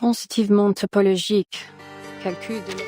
Constitutivement topologique. Calcul de...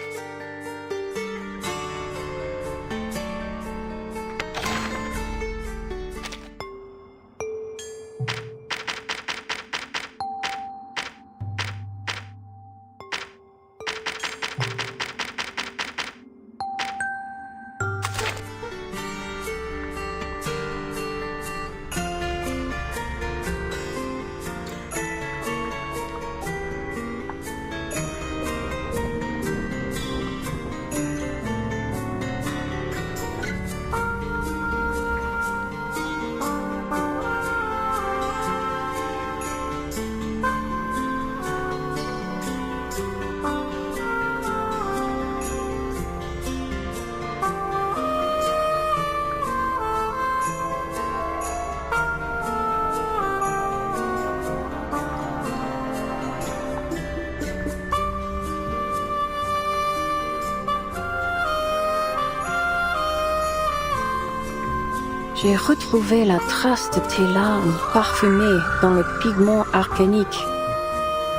J'ai retrouvé la trace de tes larmes parfumées dans le pigment arcanique.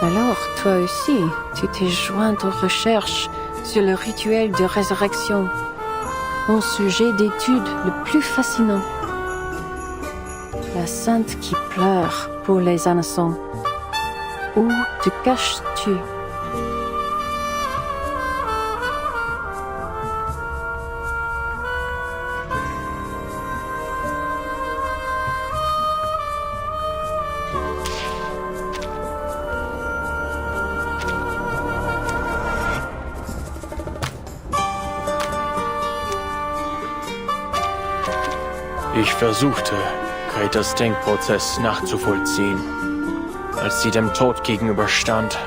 Alors, toi aussi, tu t'es joint aux recherches sur le rituel de résurrection, mon sujet d'étude le plus fascinant. La sainte qui pleure pour les innocents. Où te caches-tu? Ich versuchte, Gretas Denkprozess nachzuvollziehen, als sie dem Tod gegenüberstand.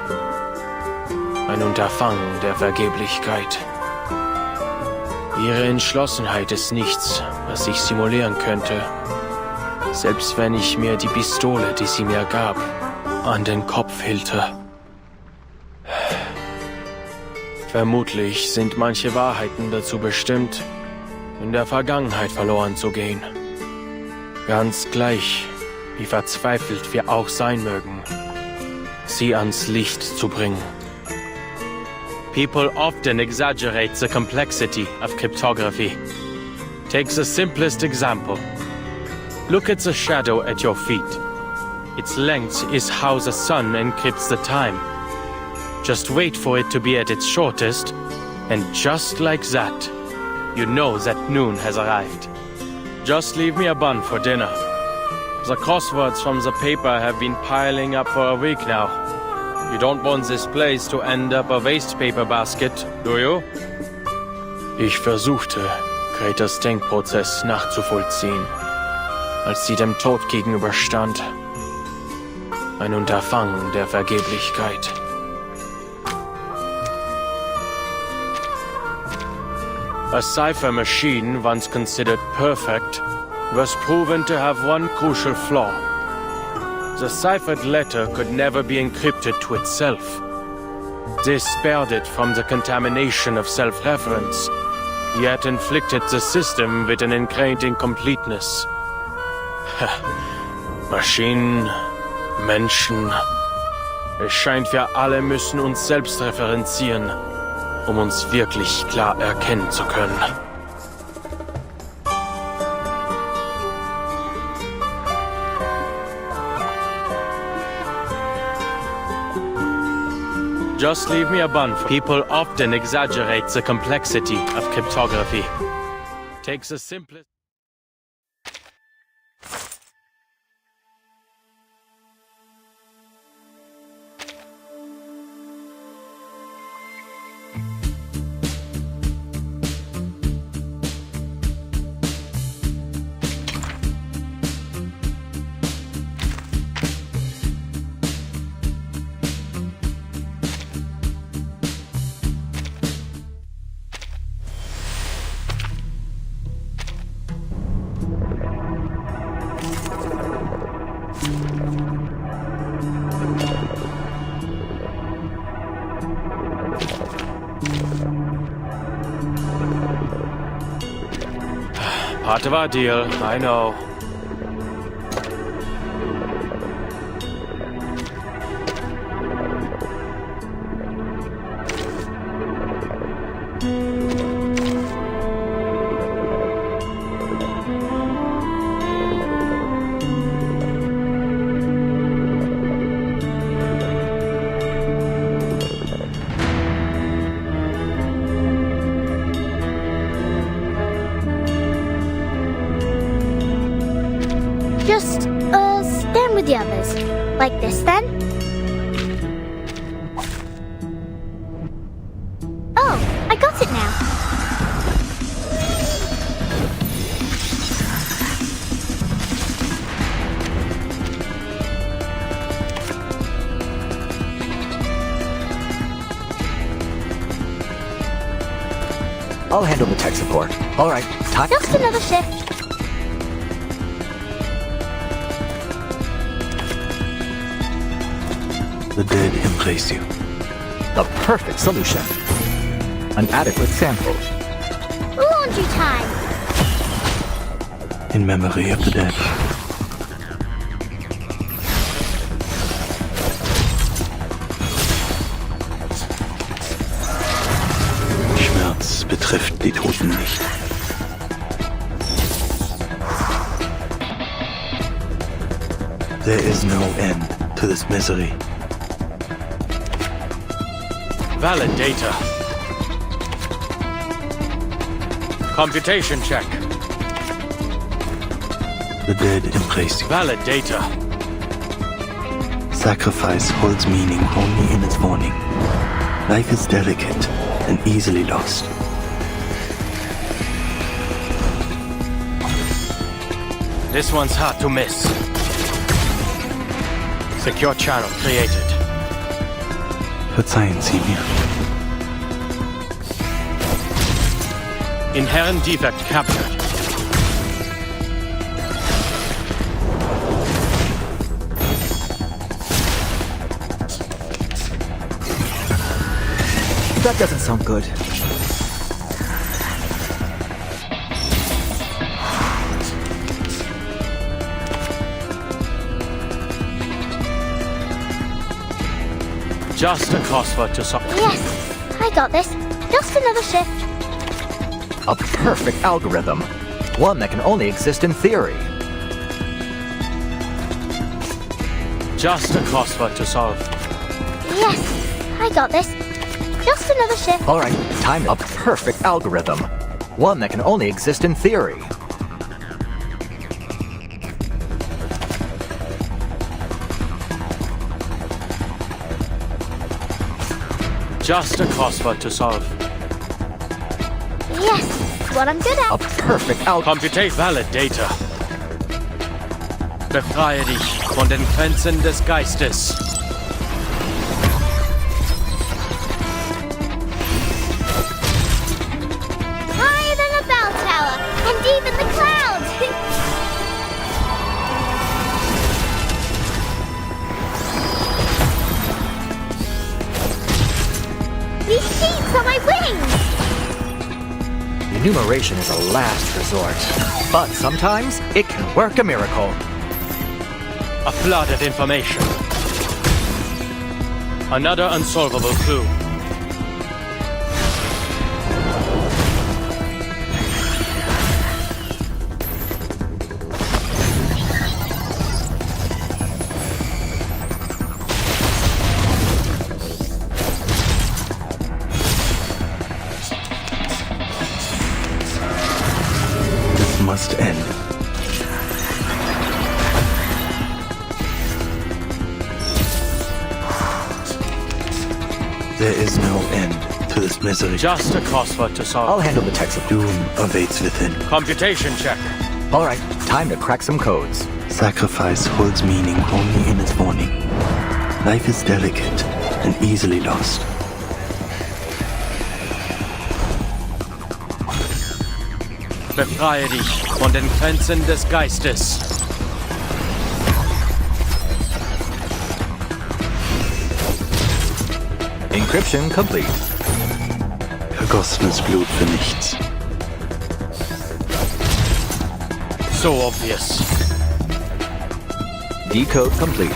Ein Unterfangen der Vergeblichkeit. Ihre Entschlossenheit ist nichts, was ich simulieren könnte, selbst wenn ich mir die Pistole, die sie mir gab, an den Kopf hielte. Vermutlich sind manche Wahrheiten dazu bestimmt, in der Vergangenheit verloren zu gehen. Ganz gleich, wie verzweifelt wir auch sein mögen, sie ans Licht zu bringen. People often exaggerate the complexity of cryptography. Take the simplest example. Look at the shadow at your feet. Its length is how the sun encrypts the time. Just wait for it to be at its shortest, and just like that, you know that noon has arrived. Just leave me a bun for dinner. The crosswords from the paper have been piling up for a week now. You don't want this place to end up a waste paper basket, do you? Ich versuchte, Gretas Denkprozess nachzuvollziehen, als sie dem Tod gegenüberstand. Ein Unterfangen der Vergeblichkeit. A cipher machine, once considered perfect, was proven to have one crucial flaw. The ciphered letter could never be encrypted to itself. This spared it from the contamination of self-reference, yet inflicted the system with an ingrained incompleteness. Maschinen, Menschen. Es scheint, wir alle müssen uns selbst referenzieren, um uns wirklich klar erkennen zu können. Just leave me a bun. People often exaggerate the complexity of cryptography. Take the simplest... Part of our deal, I know. towers. Like this, then? Oh, I got it now. I'll handle the tech support. All right, time. Just another shift. The dead embrace you. The perfect solution. An adequate sample. Laundry time. In memory of the dead. Schmerz betrifft die Toten nicht. There is no end to this misery. Valid data. Computation check. The dead embrace you. Valid data. Sacrifice holds meaning only in its warning. Life is delicate and easily lost. This one's hard to miss. Secure channel created. Verzeihen Sie mir. Inherent defect captured. That doesn't sound good. Just a crossword to solve. Yes, I got this. Just another shift. A perfect algorithm. One that can only exist in theory. Just a crossword to solve. Yes, I got this. Just another shift. All right, time. A perfect algorithm. One that can only exist in theory. Just a crossword to solve. Yes, what I'm good A at. perfect algorithm. Computate valid data. Befreie dich von den Grenzen des Geistes. Higher than a bell tower, and even the clouds. These sheets are my wings. Enumeration is a last resort. But sometimes it can work a miracle. A flood of information. Another unsolvable clue. This must end. There is no end to this misery. Just a crossword to I'll solve. handle the tech support. Doom awaits within. Computation check. All right, time to crack some codes. Sacrifice holds meaning only in its warning. Life is delicate and easily lost. Befreie dich von den Grenzen des Geistes. Encryption complete. Vergossenes Blut für nichts. So obvious. Decode complete.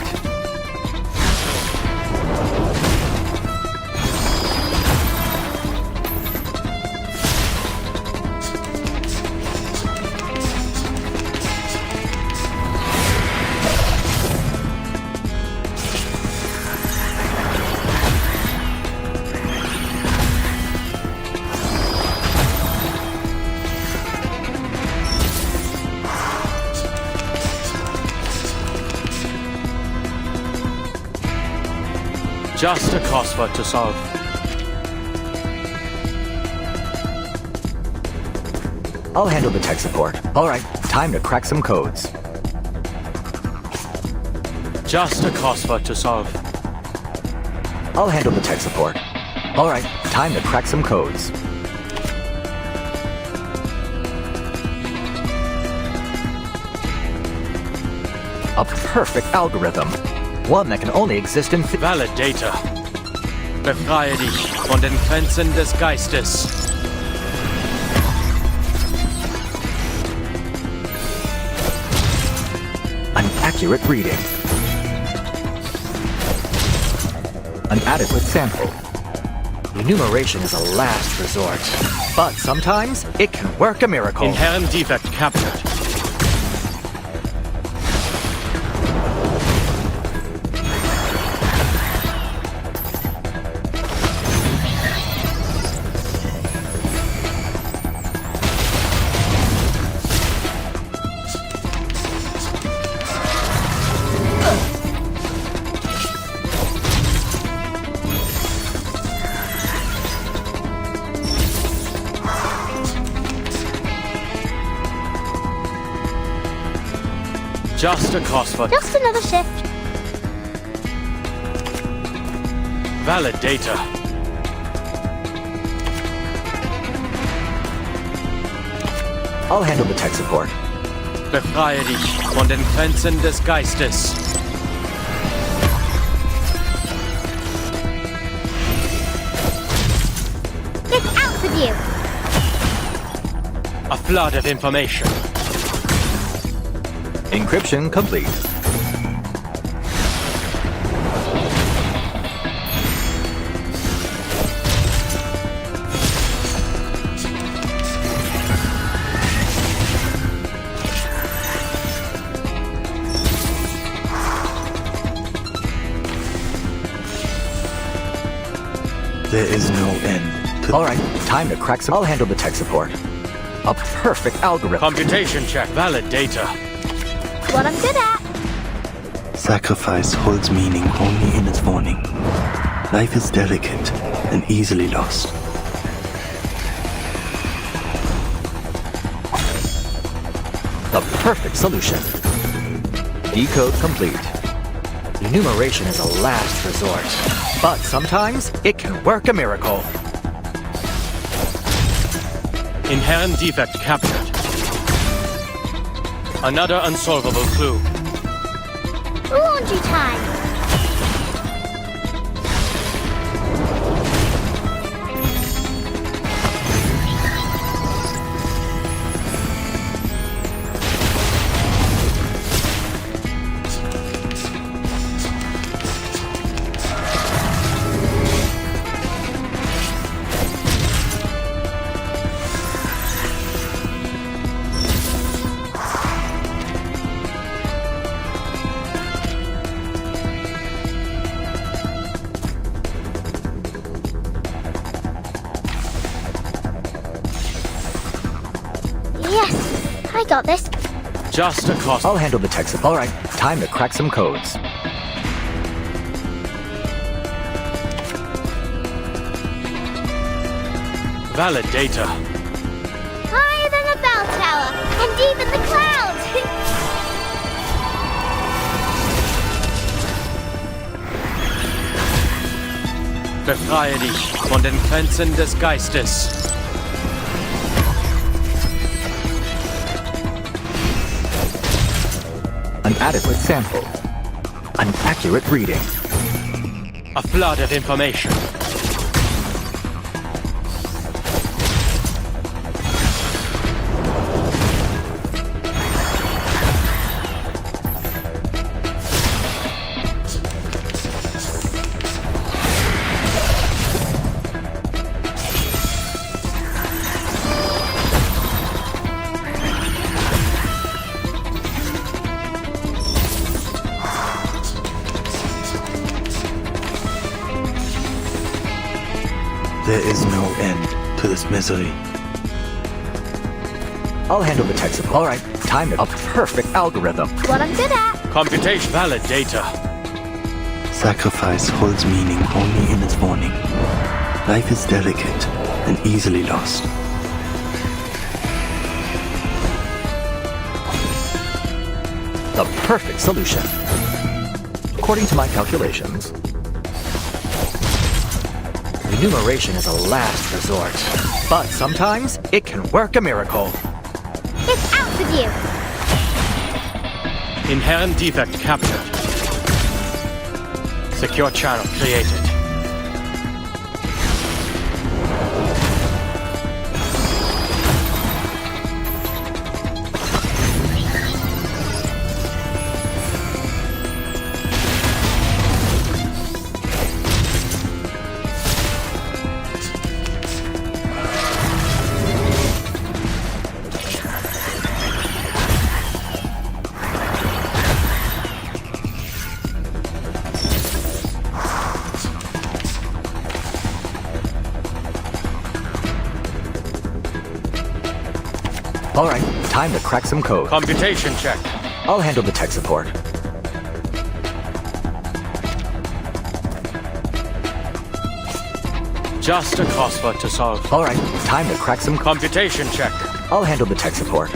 Just a crossword to solve. I'll handle the tech support. All right, time to crack some codes. Just a crossword to solve. I'll handle the tech support. All right, time to crack some codes. A perfect algorithm. One that can only exist in... Valid data. Befreie dich von den Grenzen des Geistes. An accurate reading. An adequate sample. Enumeration is a last resort, but sometimes it can work a miracle. Inherent defect captured. Just a crossword. Just another shift. Valid data. I'll handle the tech support. Befreie dich von den Grenzen des Geistes. Get out with you. A flood of information. Encryption complete. There is no end to... All right, time to crack some... I'll handle the tech support. A perfect algorithm. Computation check. Valid data. What I'm good at. Sacrifice holds meaning only in its warning. Life is delicate and easily lost. The perfect solution. Decode complete. Enumeration is a last resort, but sometimes it can work a miracle. Inherent defect captured. Another unsolvable clue. Laundry time. Yes, I got this. Just a cross. I'll handle the tech support. All right, time to crack some codes. Valid data. Higher than a bell tower, and even the clouds. Befreie dich von den Grenzen des Geistes. An adequate sample. An accurate reading. A flood of information. There is no end to this misery. I'll handle the tech support. All right, time to... A perfect algorithm. What I'm good at. Computation. Valid data. Sacrifice holds meaning only in its warning. Life is delicate and easily lost. The perfect solution. According to my calculations, enumeration is a last resort, but sometimes it can work a miracle. It's out with you! Inherent defect captured. Secure channel created. All right, time to crack some code. Computation check. I'll handle the tech support. Just a crossword to solve. All right, time to crack some Computation check. I'll handle the tech support.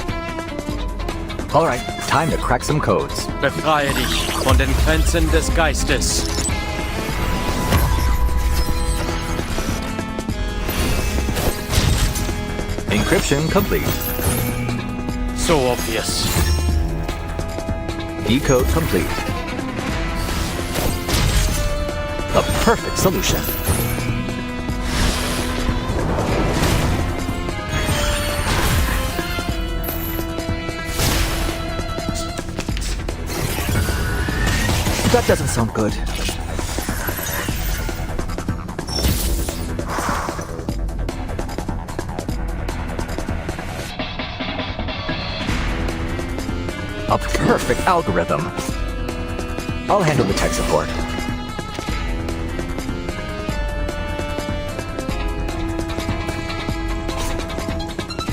All right, time to crack some codes. Befreie dich von den Grenzen des Geistes. Encryption complete. So obvious. Decode complete. The perfect solution. That doesn't sound good. A perfect algorithm. I'll handle the tech support.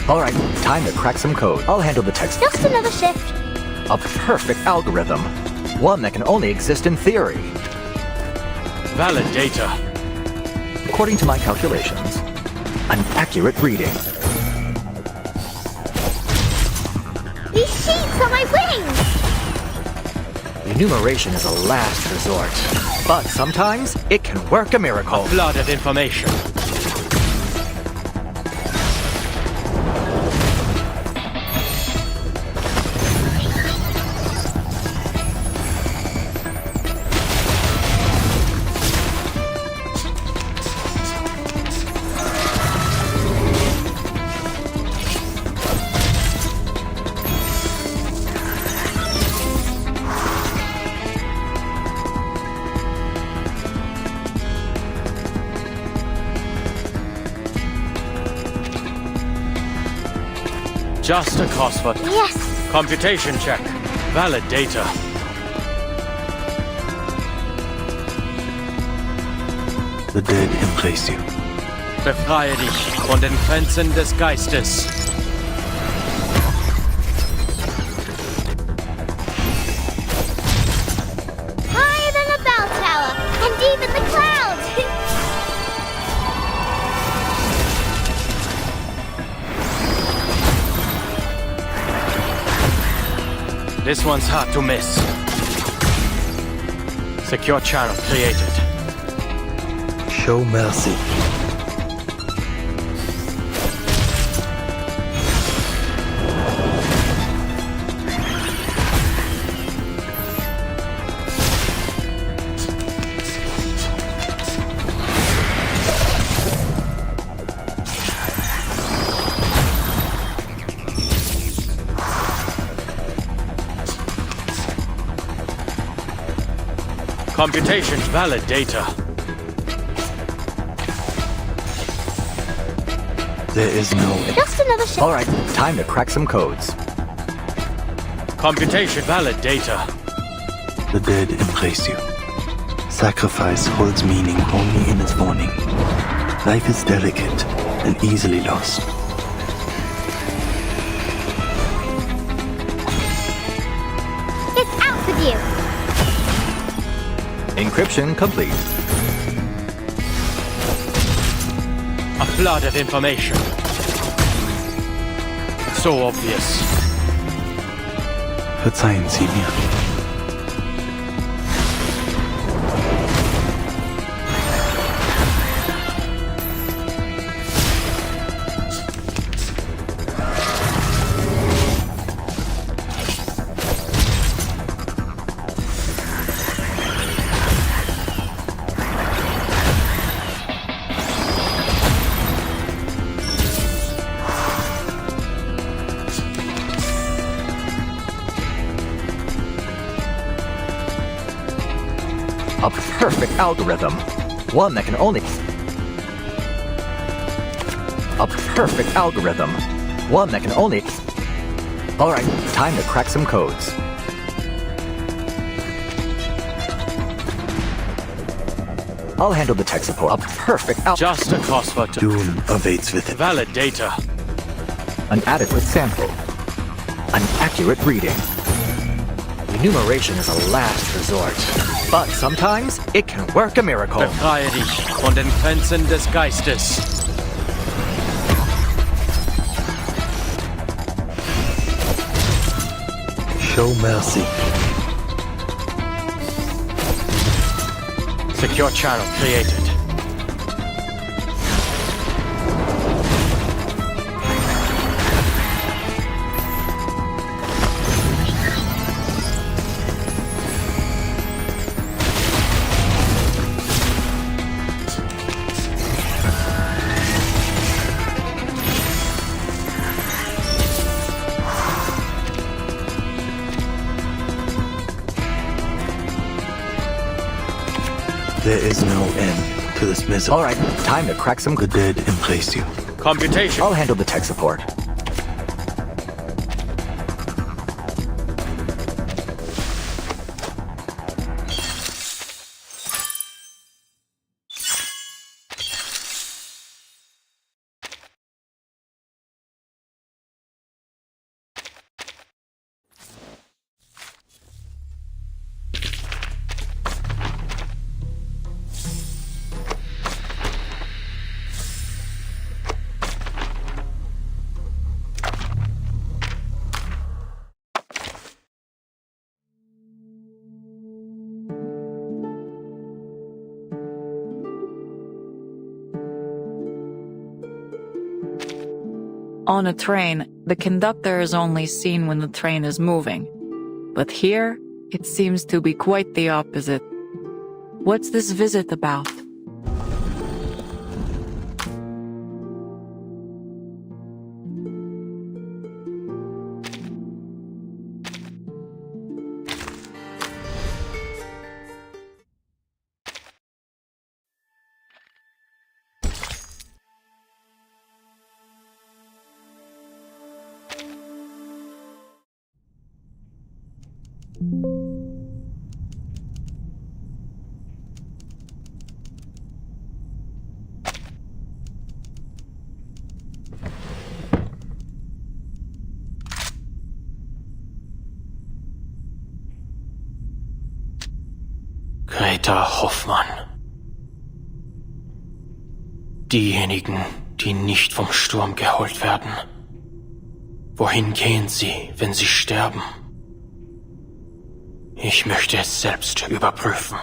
All right, time to crack some code. I'll handle the tech support. Just another shift. A perfect algorithm. One that can only exist in theory. Valid data. According to my calculations, an accurate reading. These sheets are my wings! Enumeration is a last resort, but sometimes it can work a miracle. Flooded information. Just a crossword. Yes! Computation check. Valid data. The dead embrace you. Befreie dich von den Grenzen des Geistes. Higher than a bell tower, and even the clouds! This one's hard to miss. Secure channel created. Show mercy. Computation valid data. There is no... Just another shift. All right, time to crack some codes. Computation valid data. The dead embrace you. Sacrifice holds meaning only in its warning. Life is delicate and easily lost. It's out with you! Encryption complete. A flood of information. So obvious. Verzeihen Sie mir. A perfect algorithm. One that can only... A perfect algorithm. One that can only... Alright, time to crack some codes. I'll handle the tech support. A perfect Just a crossword to Doom awaits with it. valid data. An adequate sample. An accurate reading. Enumeration is a last resort. But sometimes, it can work a miracle. Befreie dich von den Grenzen des Geistes. Show mercy. Secure channel created. There is no end to this misery. Alright, time to crack some The good... dead embrace you. Computation. I'll handle the tech support. On a train, the conductor is only seen when the train is moving. But here, it seems to be quite the opposite. What's this visit about? Greta Hoffmann. Diejenigen, die nicht vom Sturm geholt werden. Wohin gehen sie, wenn sie sterben? Ich möchte es selbst überprüfen.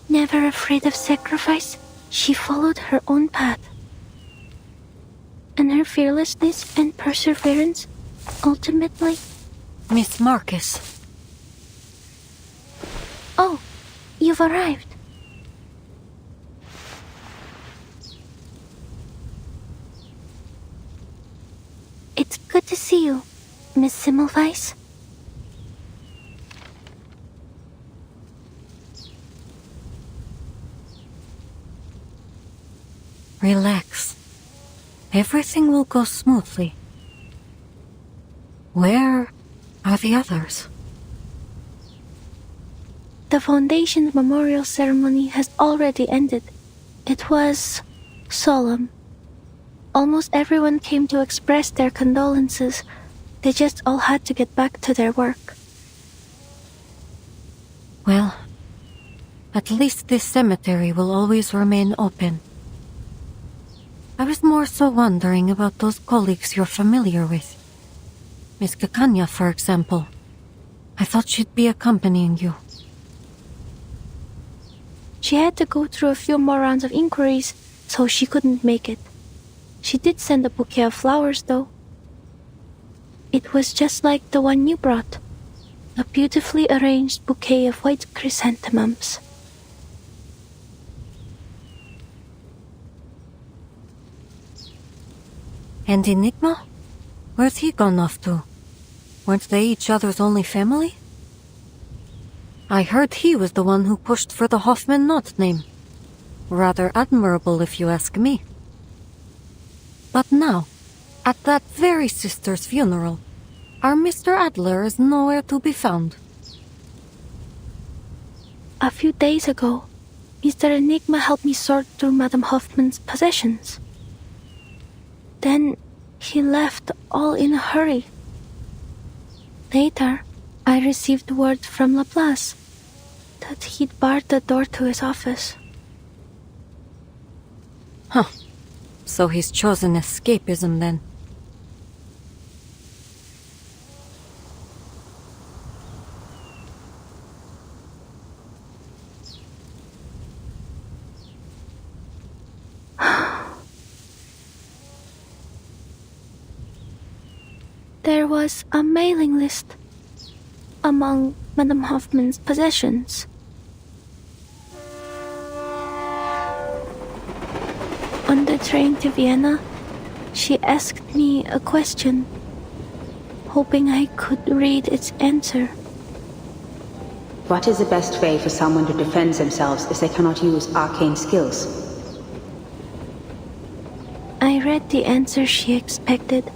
Never afraid of sacrifice, she followed her own path. And her fearlessness and perseverance ultimately... Miss Marcus. Oh, you've arrived. It's good to see you, Miss Semmelweis. Relax. Everything will go smoothly. Where are the others? The Foundation's memorial ceremony has already ended. It was solemn. Almost everyone came to express their condolences. They just all had to get back to their work. Well, at least this cemetery will always remain open. I was more so wondering about those colleagues you're familiar with. Miss Kakanya, for example. I thought she'd be accompanying you. She had to go through a few more rounds of inquiries, so she couldn't make it. She did send a bouquet of flowers, though. It was just like the one you brought. A beautifully arranged bouquet of white chrysanthemums. And Enigma? Where's he gone off to? Weren't they each other's only family? I heard he was the one who pushed for the Hoffman Knott name. Rather admirable, if you ask me. But now, at that very sister's funeral, our Mr. Adler is nowhere to be found. A few days ago, Mr. Enigma helped me sort through Madame Hoffman's possessions. Then he left all in a hurry. Later, I received word from Laplace that he'd barred the door to his office. Huh. So he's chosen escapism then. There was a mailing list among Madame Hoffman's possessions. On the train to Vienna, she asked me a question, hoping I could read its answer. What is the best way for someone to defend themselves if they cannot use arcane skills? I read the answer she expected.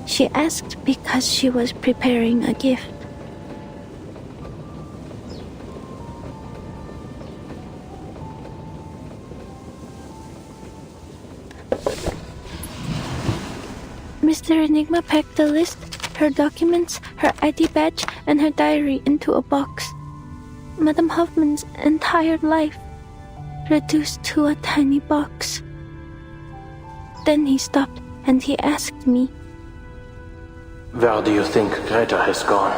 She asked because she was preparing a gift. Mr. Enigma packed the list, her documents, her ID badge, and her diary into a box. Madame Hoffman's entire life reduced to a tiny box. Then he stopped and he asked me, "Where do you think Greta has gone?"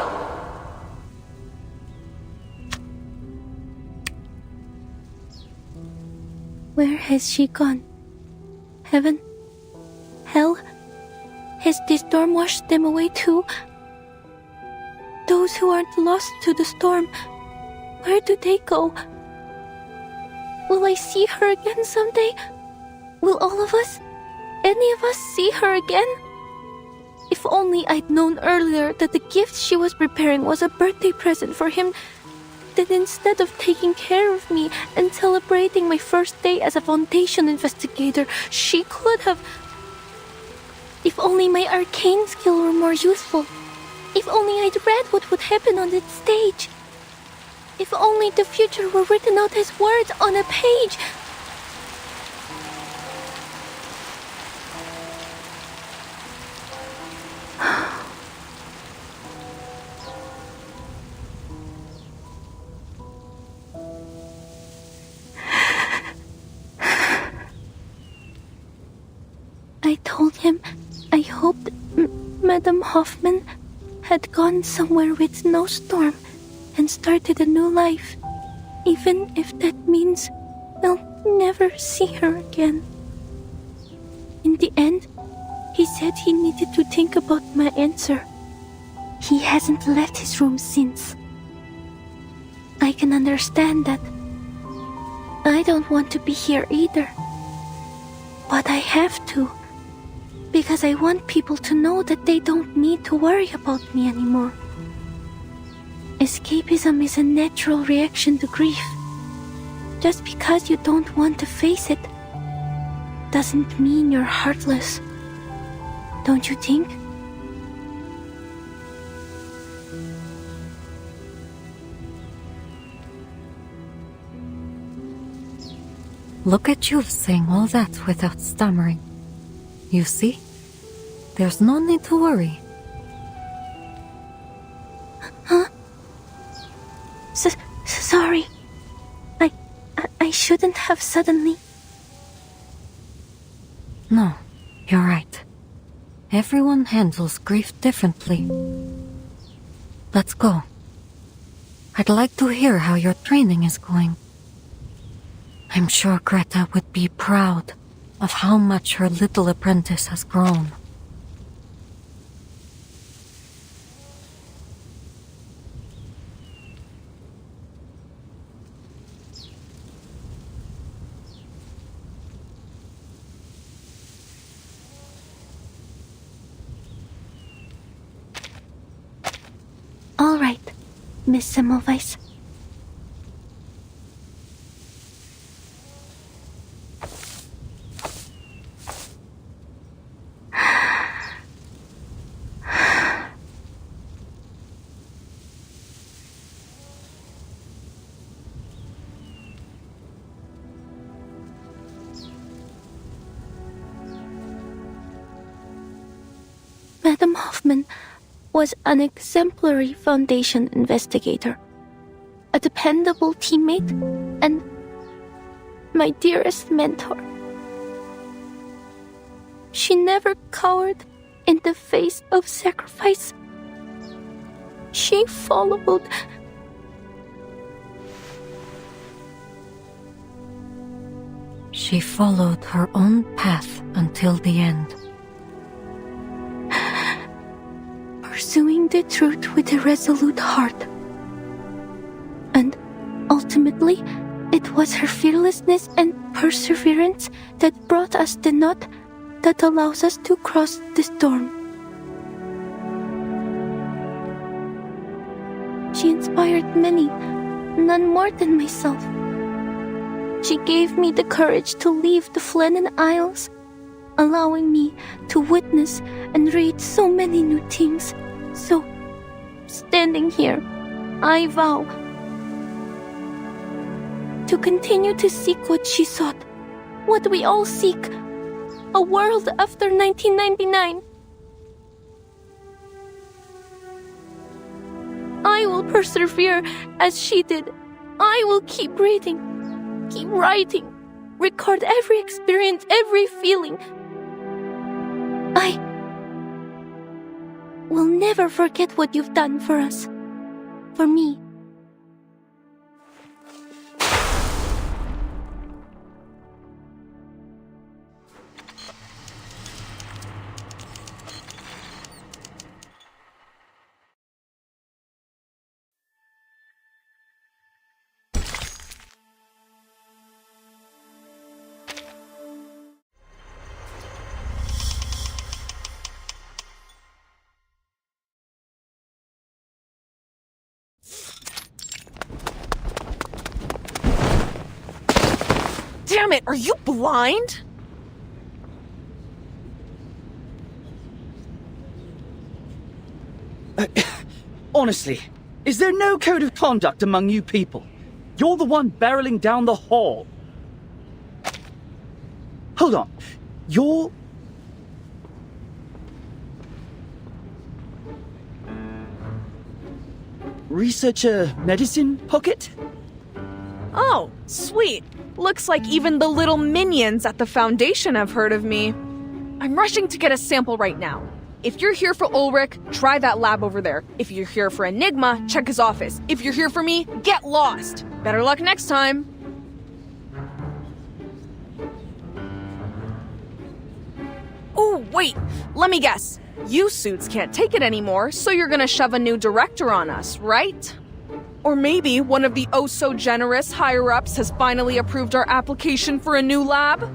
Where has she gone? Heaven? Hell? Has the storm washed them away too? Those who aren't lost to the storm, where do they go? Will I see her again someday? Will all of us, any of us, see her again? If only I'd known earlier that the gift she was preparing was a birthday present for him, then instead of taking care of me and celebrating my first day as a Foundation investigator, she could have... If only my arcane skill were more useful. If only I'd read what would happen on that stage. If only the future were written out as words on a page. I told him I hoped Madame Hoffman had gone somewhere with no storm and started a new life, even if that means I'll never see her again. In the end, he said he needed to think about my answer. He hasn't left his room since. I can understand that. I don't want to be here either. But I have to. Because I want people to know that they don't need to worry about me anymore. Escapism is a natural reaction to grief. Just because you don't want to face it doesn't mean you're heartless. Don't you think? Look at you saying all that without stammering. You see? There's no need to worry. Huh? Sorry. I shouldn't have suddenly. No, you're right. Everyone handles grief differently. Let's go. I'd like to hear how your training is going. I'm sure Greta would be proud of how much her little apprentice has grown. All right, Miss Semmelweis. Madam Hoffman was an exemplary Foundation investigator, a dependable teammate, and my dearest mentor. She never cowered in the face of sacrifice. She followed. She followed her own path until the end. Pursuing the truth with a resolute heart. And ultimately, it was her fearlessness and perseverance that brought us the knot that allows us to cross the storm. She inspired many, none more than myself. She gave me the courage to leave the Flennon Isles, allowing me to witness and read so many new things. So, standing here, I vow to continue to seek what she sought, what we all seek, a world after 1999. I will persevere as she did. I will keep reading, keep writing, record every experience, every feeling. I will never forget what you've done for us, for me. Damn it, are you blind? Honestly, is there no code of conduct among you people? You're the one barreling down the hall. Hold on. You're... Researcher Medicine Pocket? Oh, sweet. Looks like even the little minions at the Foundation have heard of me. I'm rushing to get a sample right now. If you're here for Ulrich, try that lab over there. If you're here for Enigma, check his office. If you're here for me, get lost. Better luck next time. Oh, wait. Let me guess. You suits can't take it anymore, so you're gonna shove a new director on us, right? Or maybe one of the oh-so-generous higher-ups has finally approved our application for a new lab?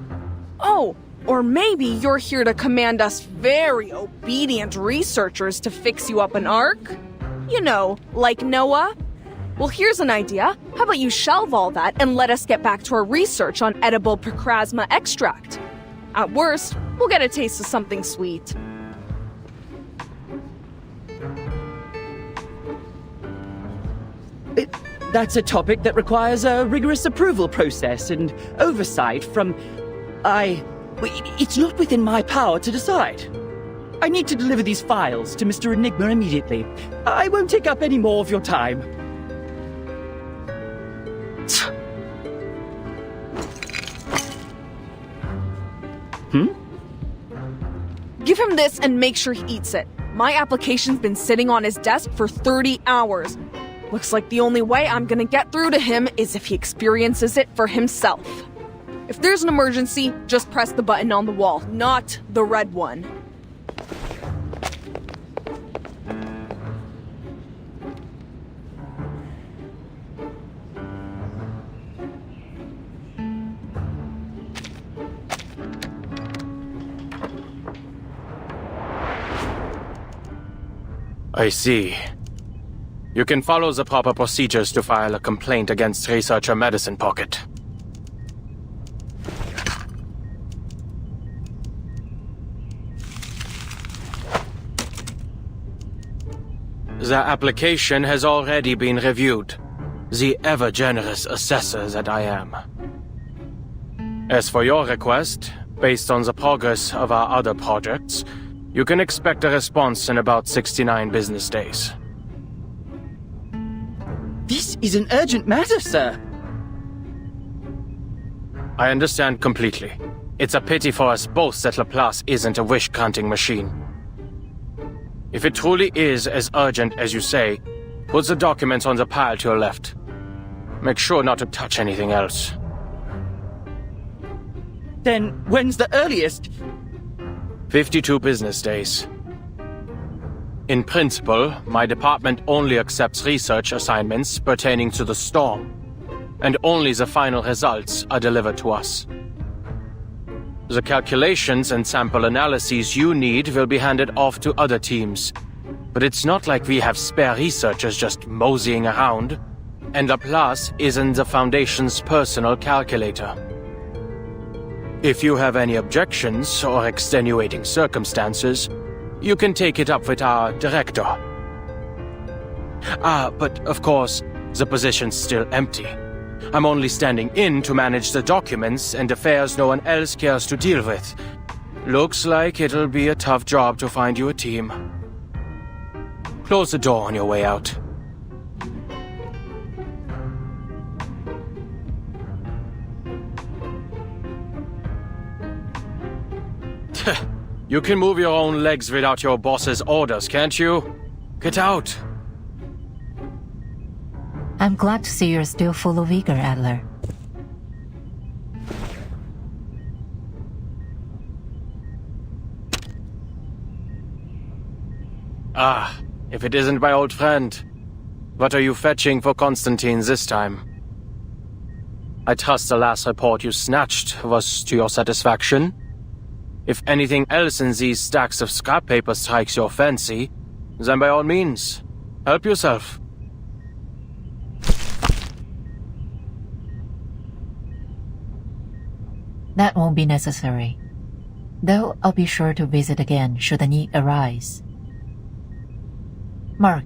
Oh, or maybe you're here to command us very obedient researchers to fix you up an arc? You know, like Noah? Well, here's an idea. How about you shelve all that and let us get back to our research on edible picrasma extract? At worst, we'll get a taste of something sweet. That's a topic that requires a rigorous approval process and oversight from... It's not within my power to decide. I need to deliver these files to Mr. Enigma immediately. I won't take up any more of your time. Give him this and make sure he eats it. My application's been sitting on his desk for 30 hours. Looks like the only way I'm gonna get through to him is if he experiences it for himself. If there's an emergency, just press the button on the wall, not the red one. I see. You can follow the proper procedures to file a complaint against Researcher Medicine Pocket. The application has already been reviewed. The ever-generous assessor that I am. As for your request, based on the progress of our other projects, you can expect a response in about 69 business days. This is an urgent matter, sir. I understand completely. It's a pity for us both that Laplace isn't a wish-granting machine. If it truly is as urgent as you say, put the documents on the pile to your left. Make sure not to touch anything else. Then when's the earliest? 52 business days. In principle, my department only accepts research assignments pertaining to the storm, and only the final results are delivered to us. The calculations and sample analyses you need will be handed off to other teams, but it's not like we have spare researchers just moseying around, and Laplace isn't the Foundation's personal calculator. If you have any objections or extenuating circumstances, you can take it up with our director. But of course, the position's still empty. I'm only standing in to manage the documents and affairs no one else cares to deal with. Looks like it'll be a tough job to find you a team. Close the door on your way out. You can move your own legs without your boss's orders, can't you? Get out! I'm glad to see you're still full of vigor, Adler. If it isn't my old friend. What are you fetching for Constantine this time? I trust the last report you snatched was to your satisfaction. If anything else in these stacks of scrap paper strikes your fancy, then by all means, help yourself. That won't be necessary. Though I'll be sure to visit again should the need arise. Mark,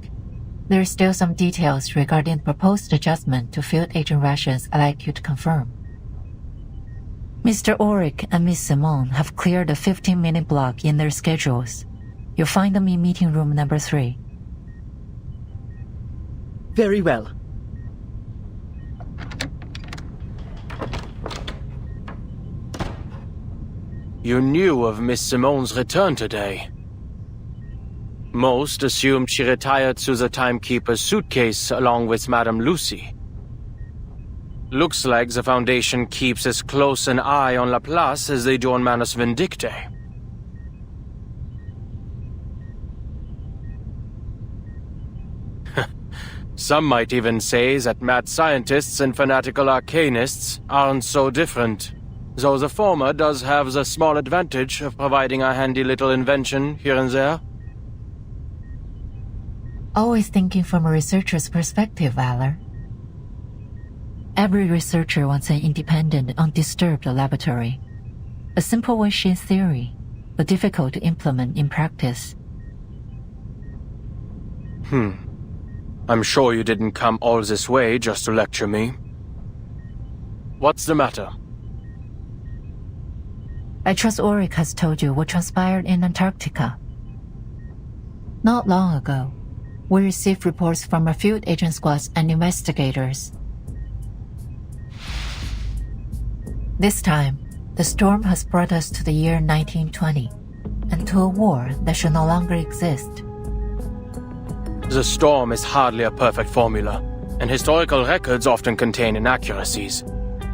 there are still some details regarding the proposed adjustment to field agent rations I'd like you to confirm. Mr. Ulrich and Miss Simone have cleared a 15-minute block in their schedules. You'll find them in meeting room number 3. Very well. You knew of Miss Simone's return today. Most assumed she retired to the timekeeper's suitcase along with Madame Lucy. Looks like the Foundation keeps as close an eye on Laplace as they do on Manus Vindictae. Some might even say that mad scientists and fanatical arcanists aren't so different, though the former does have the small advantage of providing a handy little invention here and there. Always thinking from a researcher's perspective, Valor. Every researcher wants an independent, undisturbed laboratory. A simple wish in theory, but difficult to implement in practice. I'm sure you didn't come all this way just to lecture me. What's the matter? I trust Auric has told you what transpired in Antarctica. Not long ago, we received reports from a field agent squads and investigators. This time, the storm has brought us to the year 1920, and to a war that should no longer exist. The storm is hardly a perfect formula, and historical records often contain inaccuracies.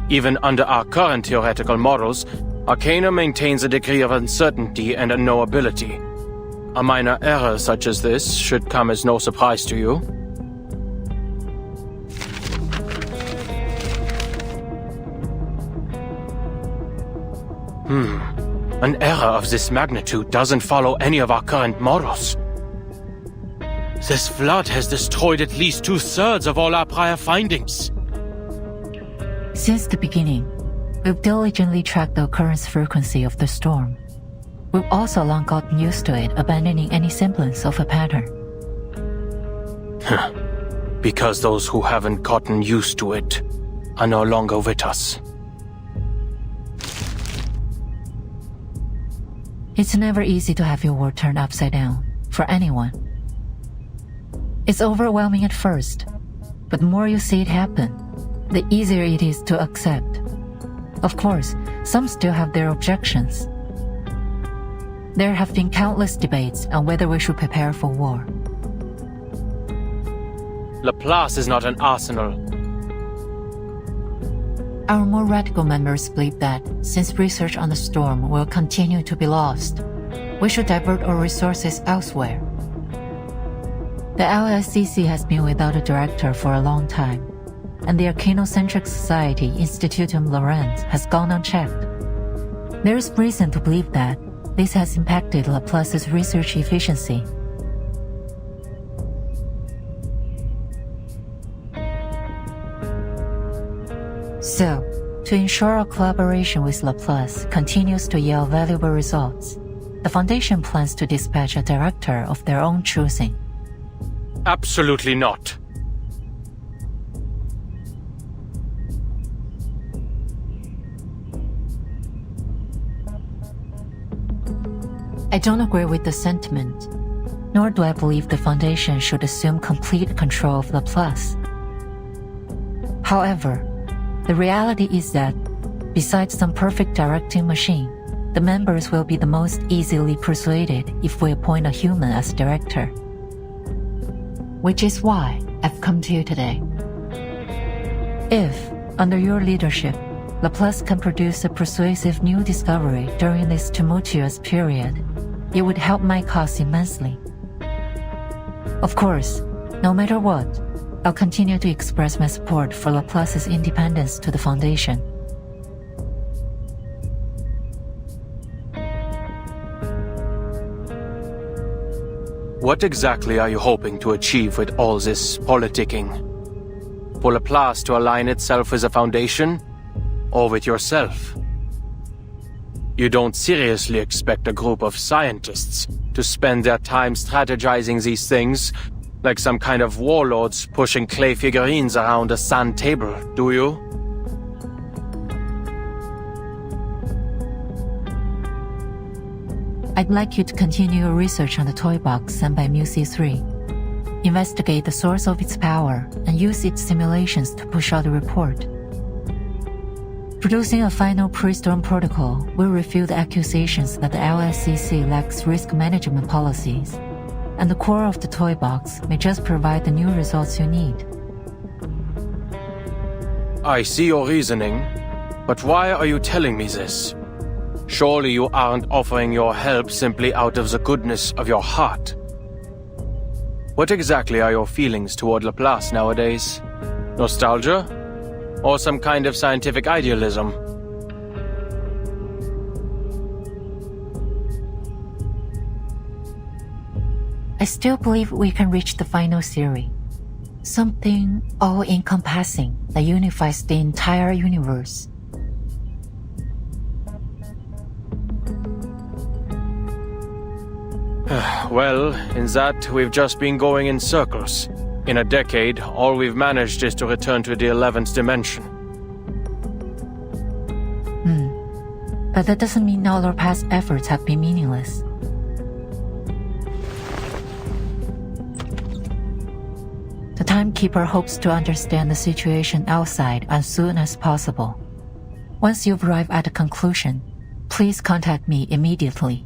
Even under our current theoretical models, Arcana maintains a degree of uncertainty and unknowability. A minor error such as this should come as no surprise to you. An error of this magnitude doesn't follow any of our current models. This flood has destroyed at least 2/3 of all our prior findings. Since the beginning, we've diligently tracked the occurrence frequency of the storm. We've also long gotten used to it, abandoning any semblance of a pattern. Because those who haven't gotten used to it are no longer with us. It's never easy to have your world turned upside down, for anyone. It's overwhelming at first, but the more you see it happen, the easier it is to accept. Of course, some still have their objections. There have been countless debates on whether we should prepare for war. Laplace is not an arsenal. Our more radical members believe that, since research on the storm will continue to be lost, we should divert our resources elsewhere. The LSCC has been without a director for a long time, and the Arcanocentric Society Institutum Laurens has gone unchecked. There is reason to believe that this has impacted Laplace's research efficiency. So, to ensure our collaboration with Laplace continues to yield valuable results, the Foundation plans to dispatch a director of their own choosing. Absolutely not. I don't agree with the sentiment, nor do I believe the Foundation should assume complete control of Laplace. However, the reality is that, besides some perfect directing machine, the members will be the most easily persuaded if we appoint a human as director. Which is why I've come to you today. If, under your leadership, Laplace can produce a persuasive new discovery during this tumultuous period, it would help my cause immensely. Of course, no matter what, I'll continue to express my support for Laplace's independence to the Foundation. What exactly are you hoping to achieve with all this politicking? For Laplace to align itself with a Foundation, or with yourself? You don't seriously expect a group of scientists to spend their time strategizing these things like some kind of warlords pushing clay figurines around a sand table, do you? I'd like you to continue your research on the toy box sent by MUSI-3. Investigate the source of its power and use its simulations to push out a report. Producing a final pre-storm protocol will refute the accusations that the LSCC lacks risk management policies, and the core of the toy box may just provide the new results you need. I see your reasoning, but why are you telling me this? Surely you aren't offering your help simply out of the goodness of your heart. What exactly are your feelings toward Laplace nowadays? Nostalgia? Or some kind of scientific idealism? I still believe we can reach the final theory. Something all-encompassing that unifies the entire universe. Well, in that, we've just been going in circles. In a decade, all we've managed is to return to the 11th dimension. But that doesn't mean all our past efforts have been meaningless. The Timekeeper hopes to understand the situation outside as soon as possible. Once you've arrived at a conclusion, please contact me immediately.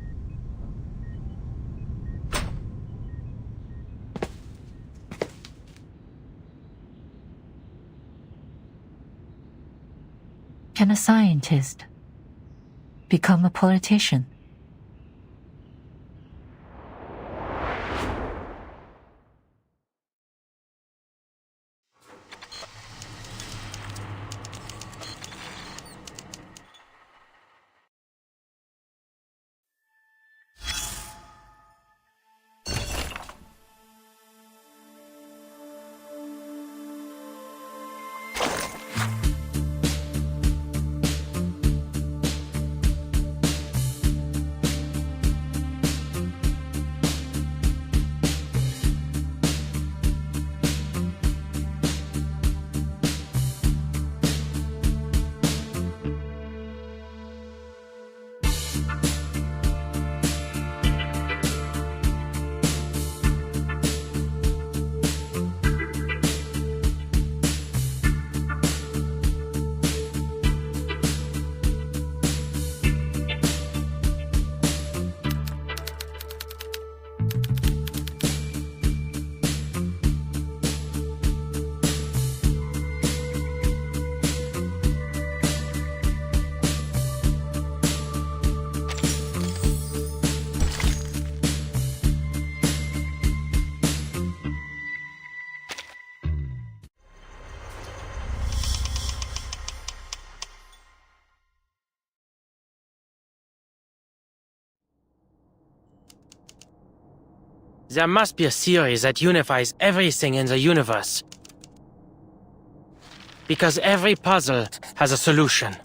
Can a scientist become a politician? There must be a theory that unifies everything in the universe. Because every puzzle has a solution.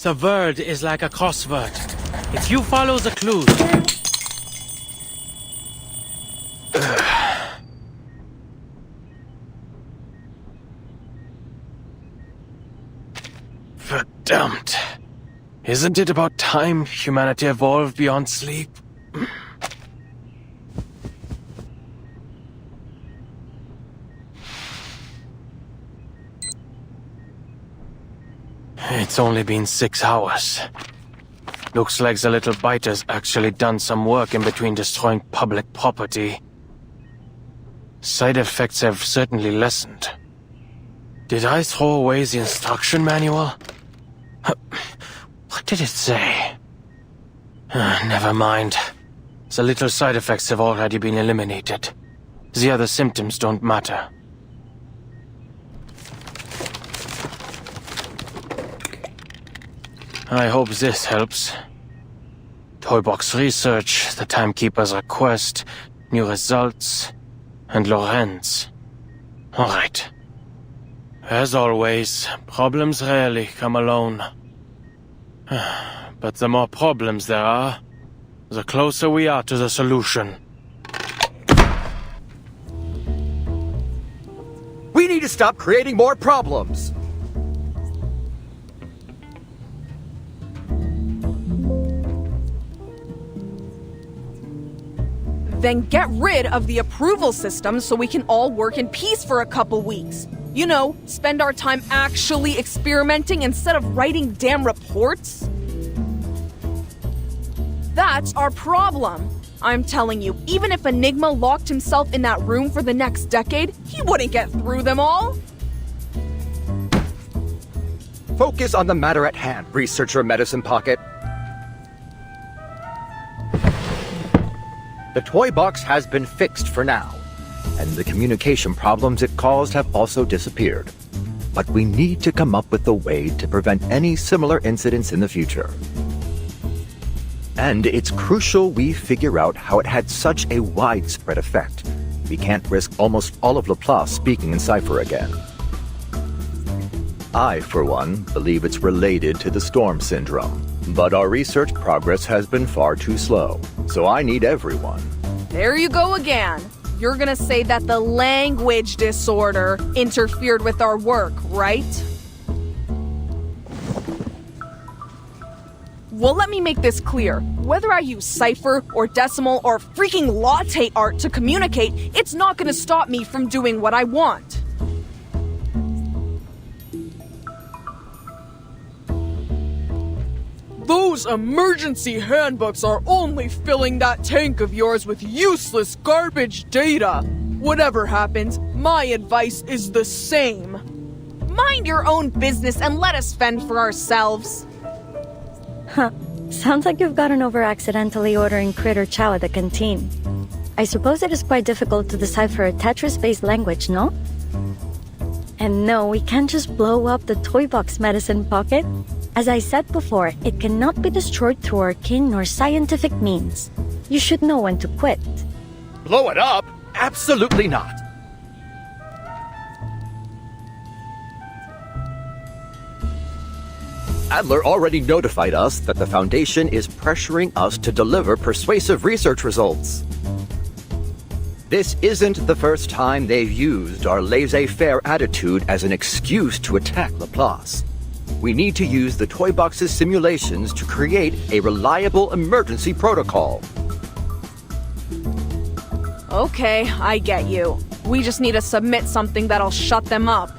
The world is like a crossword. If you follow the clues... Verdammt. Isn't it about time humanity evolved beyond sleep? It's only been 6 hours. Looks like the little biter's actually done some work in between destroying public property. Side effects have certainly lessened. Did I throw away the instruction manual? What did it say? Never mind. The little side effects have already been eliminated. The other symptoms don't matter. I hope this helps. Toybox research, the Timekeeper's request, new results, and Lorenz. Alright. As always, problems rarely come alone. But the more problems there are, the closer we are to the solution. We need to stop creating more problems! Then get rid of the approval system so we can all work in peace for a couple weeks. You know, spend our time actually experimenting instead of writing damn reports. That's our problem. I'm telling you, even if Enigma locked himself in that room for the next decade, he wouldn't get through them all. Focus on the matter at hand, Researcher Medicine Pocket. The toy box has been fixed for now, and the communication problems it caused have also disappeared. But we need to come up with a way to prevent any similar incidents in the future. And it's crucial we figure out how it had such a widespread effect. We can't risk almost all of Laplace speaking in cipher again. I, for one, believe it's related to the storm syndrome. But our research progress has been far too slow, so I need everyone. There you go again. You're gonna say that the language disorder interfered with our work, right? Well, let me make this clear. Whether I use cipher or decimal or freaking latte art to communicate, it's not gonna stop me from doing what I want. Those emergency handbooks are only filling that tank of yours with useless garbage data. Whatever happens, my advice is the same. Mind your own business and let us fend for ourselves. Huh. Sounds like you've gotten over accidentally ordering critter chow at the canteen. I suppose it is quite difficult to decipher a Tetris-based language, no? And no, we can't just blow up the toy box medicine pocket. As I said before, it cannot be destroyed through arcane or scientific means. You should know when to quit. Blow it up? Absolutely not. Adler already notified us that the Foundation is pressuring us to deliver persuasive research results. This isn't the first time they've used our laissez-faire attitude as an excuse to attack Laplace. We need to use the toy box's simulations to create a reliable emergency protocol. Okay, I get you. We just need to submit something that'll shut them up.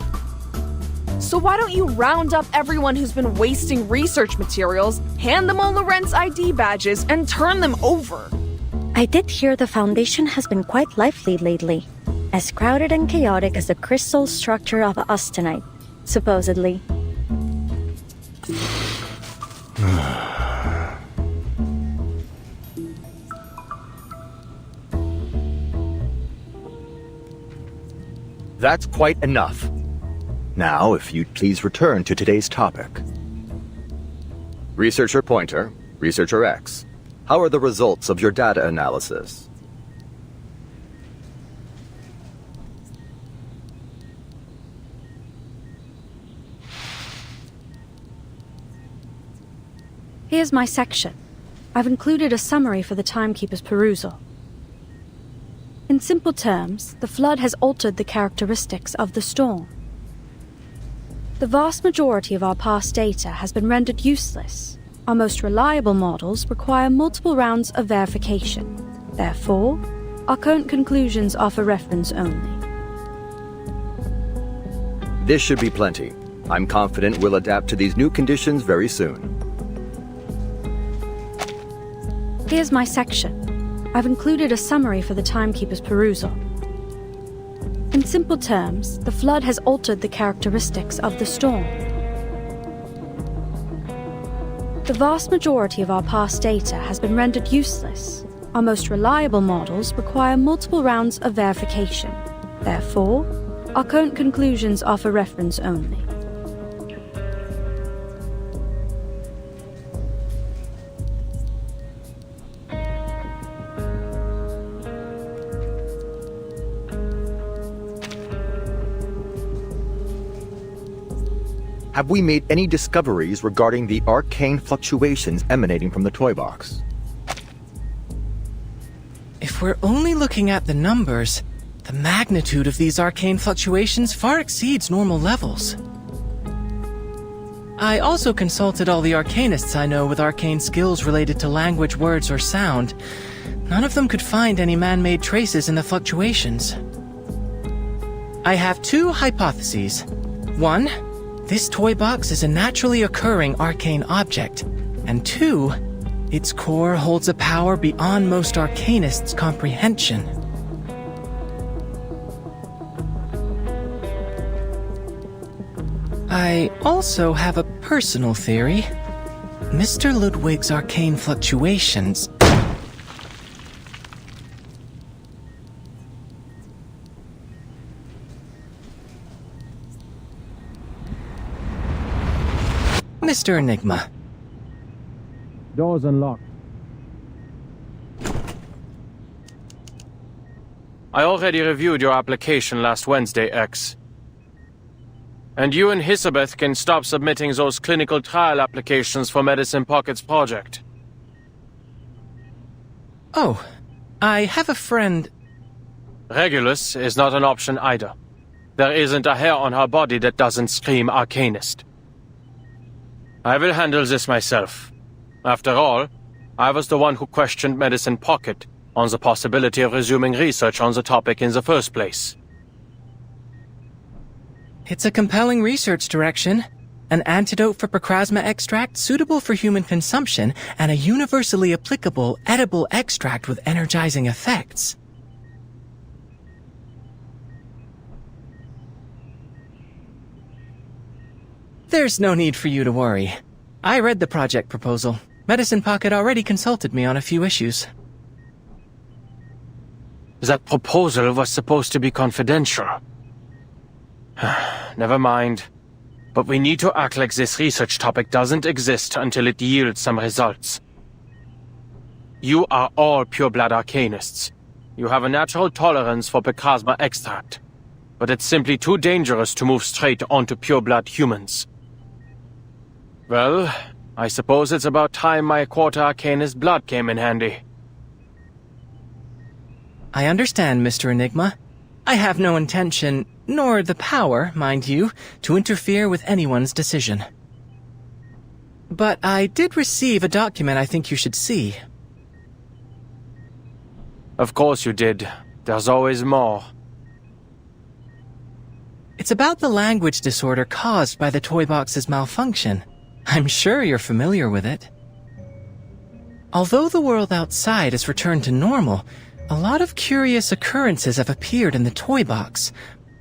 So why don't you round up everyone who's been wasting research materials, hand them all Lorentz ID badges, and turn them over? I did hear the Foundation has been quite lively lately. As crowded and chaotic as the crystal structure of austenite, supposedly. That's quite enough. Now, if you'd please return to today's topic. Researcher Pointer, Researcher X, how are the results of your data analysis? Here's my section. I've included a summary for the timekeeper's perusal. In simple terms, the flood has altered the characteristics of the storm. The vast majority of our past data has been rendered useless. Our most reliable models require multiple rounds of verification. Therefore, our current conclusions are for reference only. This should be plenty. I'm confident we'll adapt to these new conditions very soon. Here's my section. I've included a summary for the timekeeper's perusal. In simple terms, the flood has altered the characteristics of the storm. The vast majority of our past data has been rendered useless. Our most reliable models require multiple rounds of verification. Therefore, our current conclusions are for reference only. Have we made any discoveries regarding the arcane fluctuations emanating from the toy box? If we're only looking at the numbers, the magnitude of these arcane fluctuations far exceeds normal levels. I also consulted all the arcanists I know with arcane skills related to language, words, or sound. None of them could find any man-made traces in the fluctuations. I have two hypotheses. One, this toy box is a naturally occurring arcane object. And two, its core holds a power beyond most arcanists' comprehension. I also have a personal theory. Mr. Ludwig's arcane fluctuations... Mr. Enigma. Doors unlocked. I already reviewed your application last Wednesday, X. And you and Hisabeth can stop submitting those clinical trial applications for Medicine Pocket's project. Oh, I have a friend... Regulus is not an option either. There isn't a hair on her body that doesn't scream Arcanist. I will handle this myself. After all, I was the one who questioned Medicine Pocket on the possibility of resuming research on the topic in the first place. It's a compelling research direction. An antidote for Procrasma extract suitable for human consumption and a universally applicable edible extract with energizing effects. There's no need for you to worry. I read the project proposal. Medicine Pocket already consulted me on a few issues. That proposal was supposed to be confidential. Never mind. But we need to act like this research topic doesn't exist until it yields some results. You are all pure-blood arcanists. You have a natural tolerance for Procrasma extract. But it's simply too dangerous to move straight onto pure-blood humans. Well, I suppose it's about time my quarter arcanist blood came in handy. I understand, Mr. Enigma. I have no intention, nor the power, mind you, to interfere with anyone's decision. But I did receive a document I think you should see. Of course you did. There's always more. It's about the language disorder caused by the toy box's malfunction. I'm sure you're familiar with it. Although the world outside has returned to normal, a lot of curious occurrences have appeared in the toy box.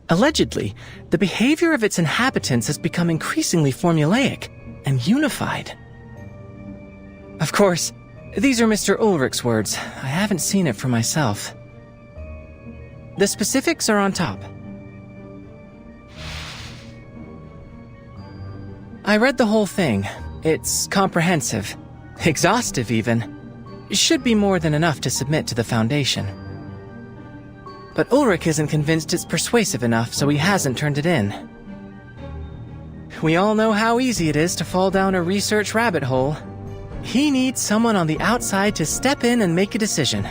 Allegedly, the behavior of its inhabitants has become increasingly formulaic and unified. Of course, these are Mr. Ulrich's words. I haven't seen it for myself. The specifics are on top. I read the whole thing. It's comprehensive. Exhaustive, even. Should be more than enough to submit to the Foundation. But Ulrich isn't convinced it's persuasive enough, so he hasn't turned it in. We all know how easy it is to fall down a research rabbit hole. He needs someone on the outside to step in and make a decision.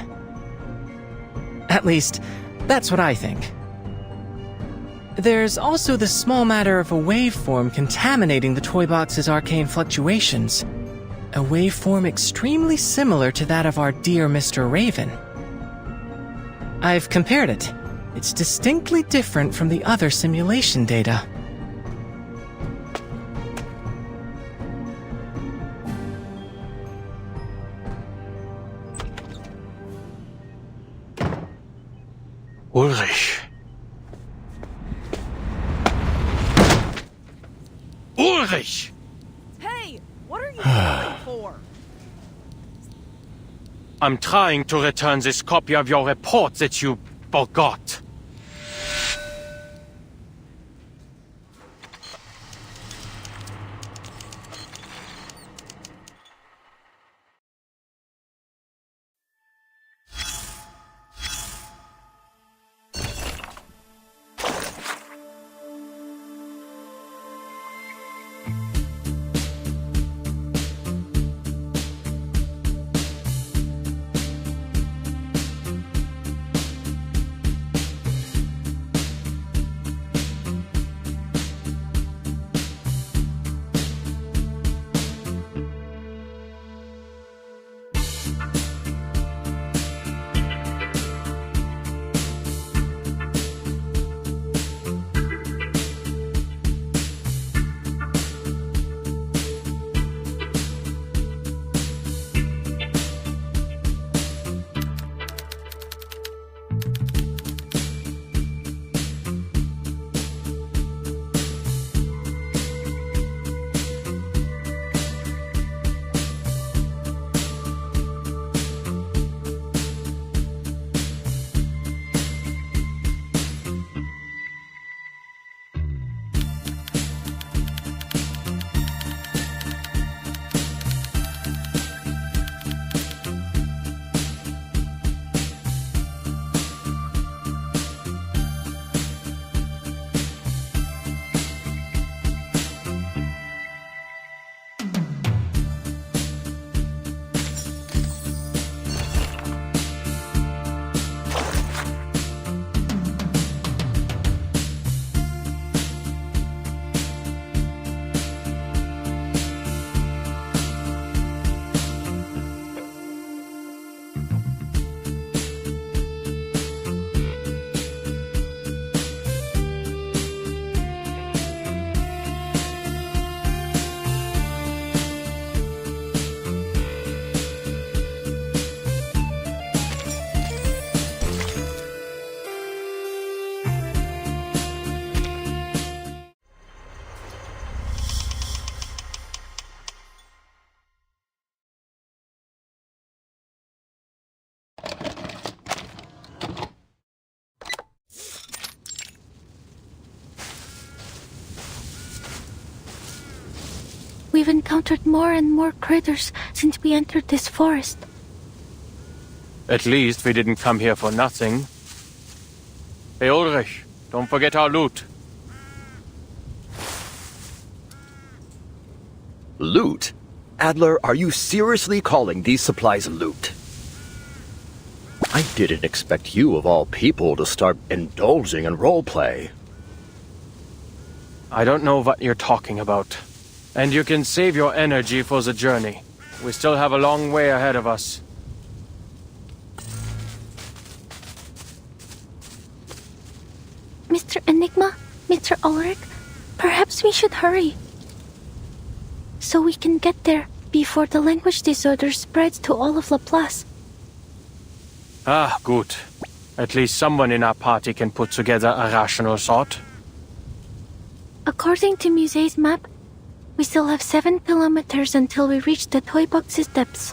At least, that's what I think. There's also the small matter of a waveform contaminating the toy box's arcane fluctuations. A waveform extremely similar to that of our dear Mr. Raven. I've compared it. It's distinctly different from the other simulation data. Ulrich. Ulrich! Hey, what are you waiting for? I'm trying to return this copy of your report that you forgot. we've encountered more and more critters since we entered this forest. At least we didn't come here for nothing. Hey Ulrich, don't forget our loot. Loot? Adler, are you seriously calling these supplies loot? I didn't expect you, of all people, to start indulging in roleplay. I don't know what you're talking about. And you can save your energy for the journey. We still have a long way ahead of us. Mr. Enigma, Mr. Ulrich, perhaps we should hurry. So we can get there before the language disorder spreads to all of Laplace. Ah, good. At least someone in our party can put together a rational thought. According to Muse's map, we still have 7 kilometers until we reach the toy box's depths.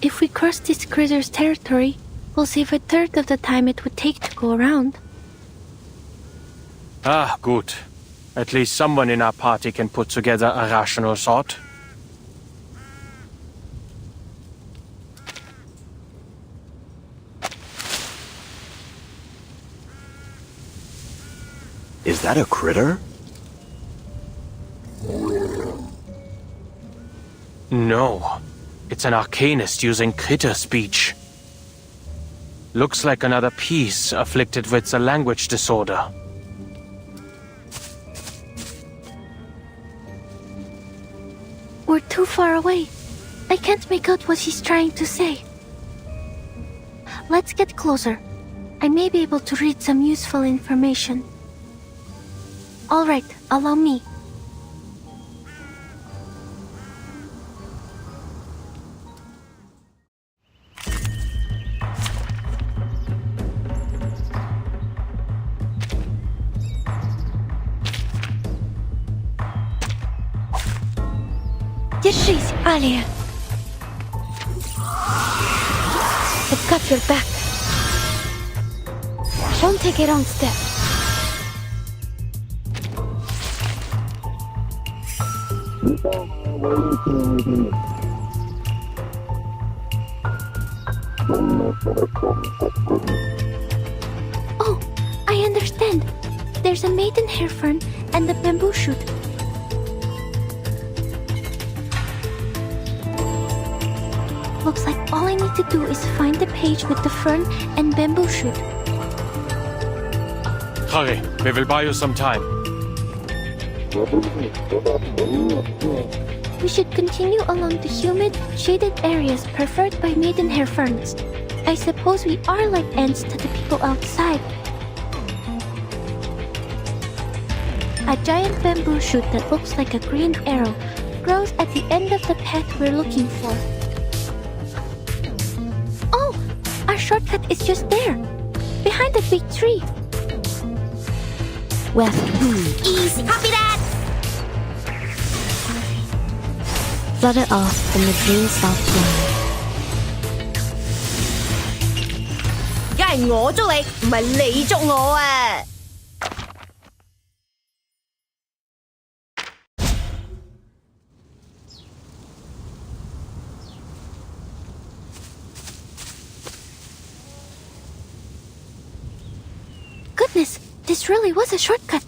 If we cross this critter's territory, we'll save a third of the time it would take to go around. Ah, good. At least someone in our party can put together a rational thought. Is that a critter? No. It's an arcanist using critter speech. Looks like another piece afflicted with a language disorder. We're too far away. I can't make out what he's trying to say. Let's get closer. I may be able to read some useful information. All right, allow me. Держись, Алия. I've got your back. Don't take a wrong step. Oh, I understand. There's a maiden hair fern and a bamboo shoot. Looks like all I need to do is find the page with the fern and bamboo shoot. Hurry, we will buy you some time. We should continue along the humid, shaded areas preferred by maidenhair ferns. I suppose we are like ants to the people outside. A giant bamboo shoot that looks like a green arrow grows at the end of the path we're looking for. Oh! Our shortcut is just there! Behind the big tree! West. Easy! Copy that! Flooded off from the green south line. 梗係我捉你，唔係你捉我啊！ Goodness, this really was a shortcut.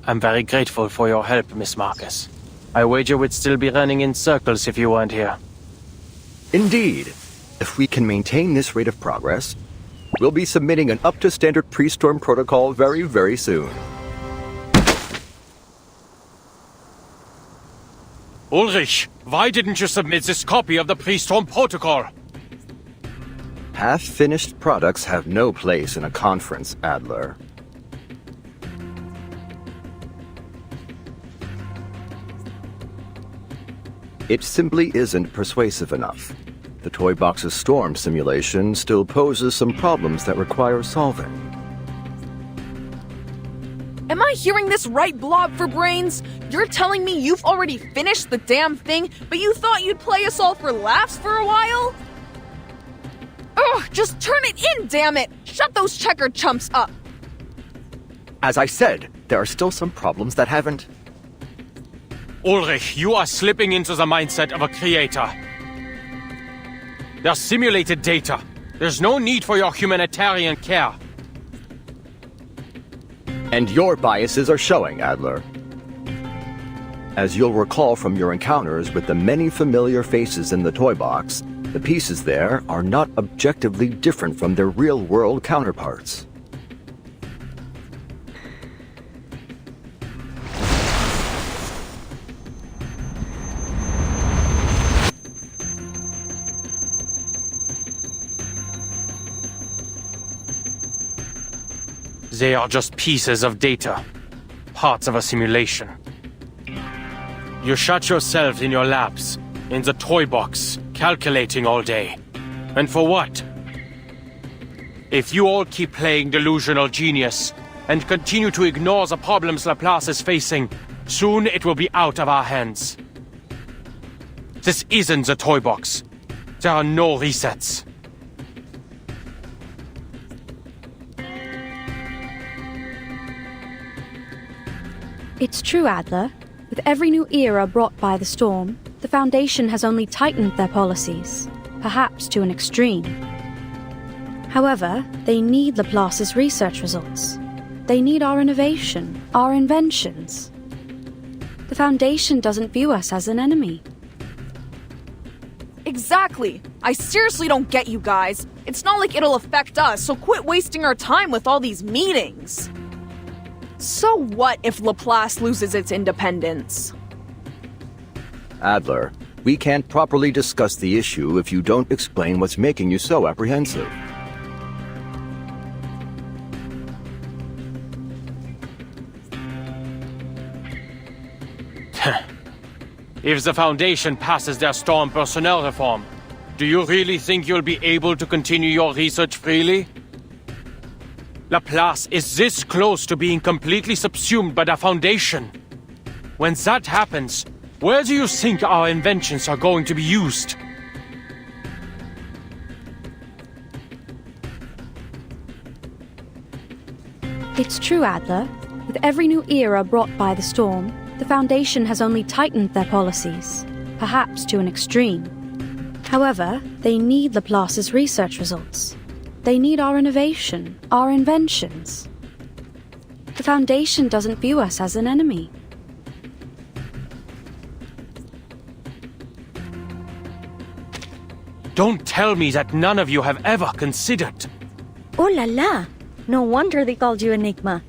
I'm very grateful for your help, Miss Marcus. I wager we'd still be running in circles if you weren't here. Indeed. If we can maintain this rate of progress, we'll be submitting an up-to-standard pre-storm protocol very, very soon. Ulrich, why didn't you submit this copy of the pre-storm protocol? Half-finished products have no place in a conference, Adler. It simply isn't persuasive enough. The toy box's storm simulation still poses some problems that require solving. Am I hearing this right, Blob for Brains? You're telling me you've already finished the damn thing, but you thought you'd play us all for laughs for a while? Ugh, just turn it in, damn it! Shut those checkered chumps up! As I said, there are still some problems that haven't... Ulrich, you are slipping into the mindset of a creator. They're simulated data. There's no need for your humanitarian care. And your biases are showing, Adler. As you'll recall from your encounters with the many familiar faces in the toy box, the pieces there are not objectively different from their real-world counterparts. They are just pieces of data, parts of a simulation. You shut yourself in your labs, in the toy box, calculating all day. And for what? If you all keep playing delusional genius and continue to ignore the problems Laplace is facing, soon it will be out of our hands. This isn't the toy box. There are no resets. It's true, Adler. With every new era brought by the storm, the Foundation has only tightened their policies, perhaps to an extreme. However, they need Laplace's research results. They need our innovation, our inventions. The Foundation doesn't view us as an enemy. Exactly! I seriously don't get you guys. It's not like it'll affect us, so quit wasting our time with all these meetings. So what if Laplace loses its independence? Adler, we can't properly discuss the issue if you don't explain what's making you so apprehensive. If the Foundation passes their storm personnel reform, do you really think you'll be able to continue your research freely? Laplace is this close to being completely subsumed by the Foundation. When that happens, where do you think our inventions are going to be used? It's true, Adler. With every new era brought by the storm, the Foundation has only tightened their policies, perhaps to an extreme. However, they need Laplace's research results. They need our innovation, our inventions. The Foundation doesn't view us as an enemy. Don't tell me that none of you have ever considered. Oh la la! No wonder they called you Enigma.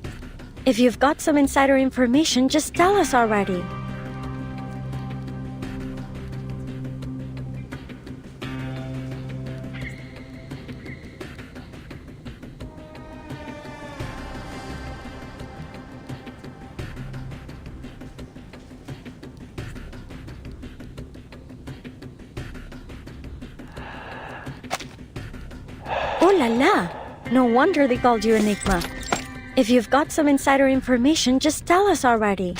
If you've got some insider information, just tell us already. Oh la la! No wonder they called you Enigma. If you've got some insider information, just tell us already.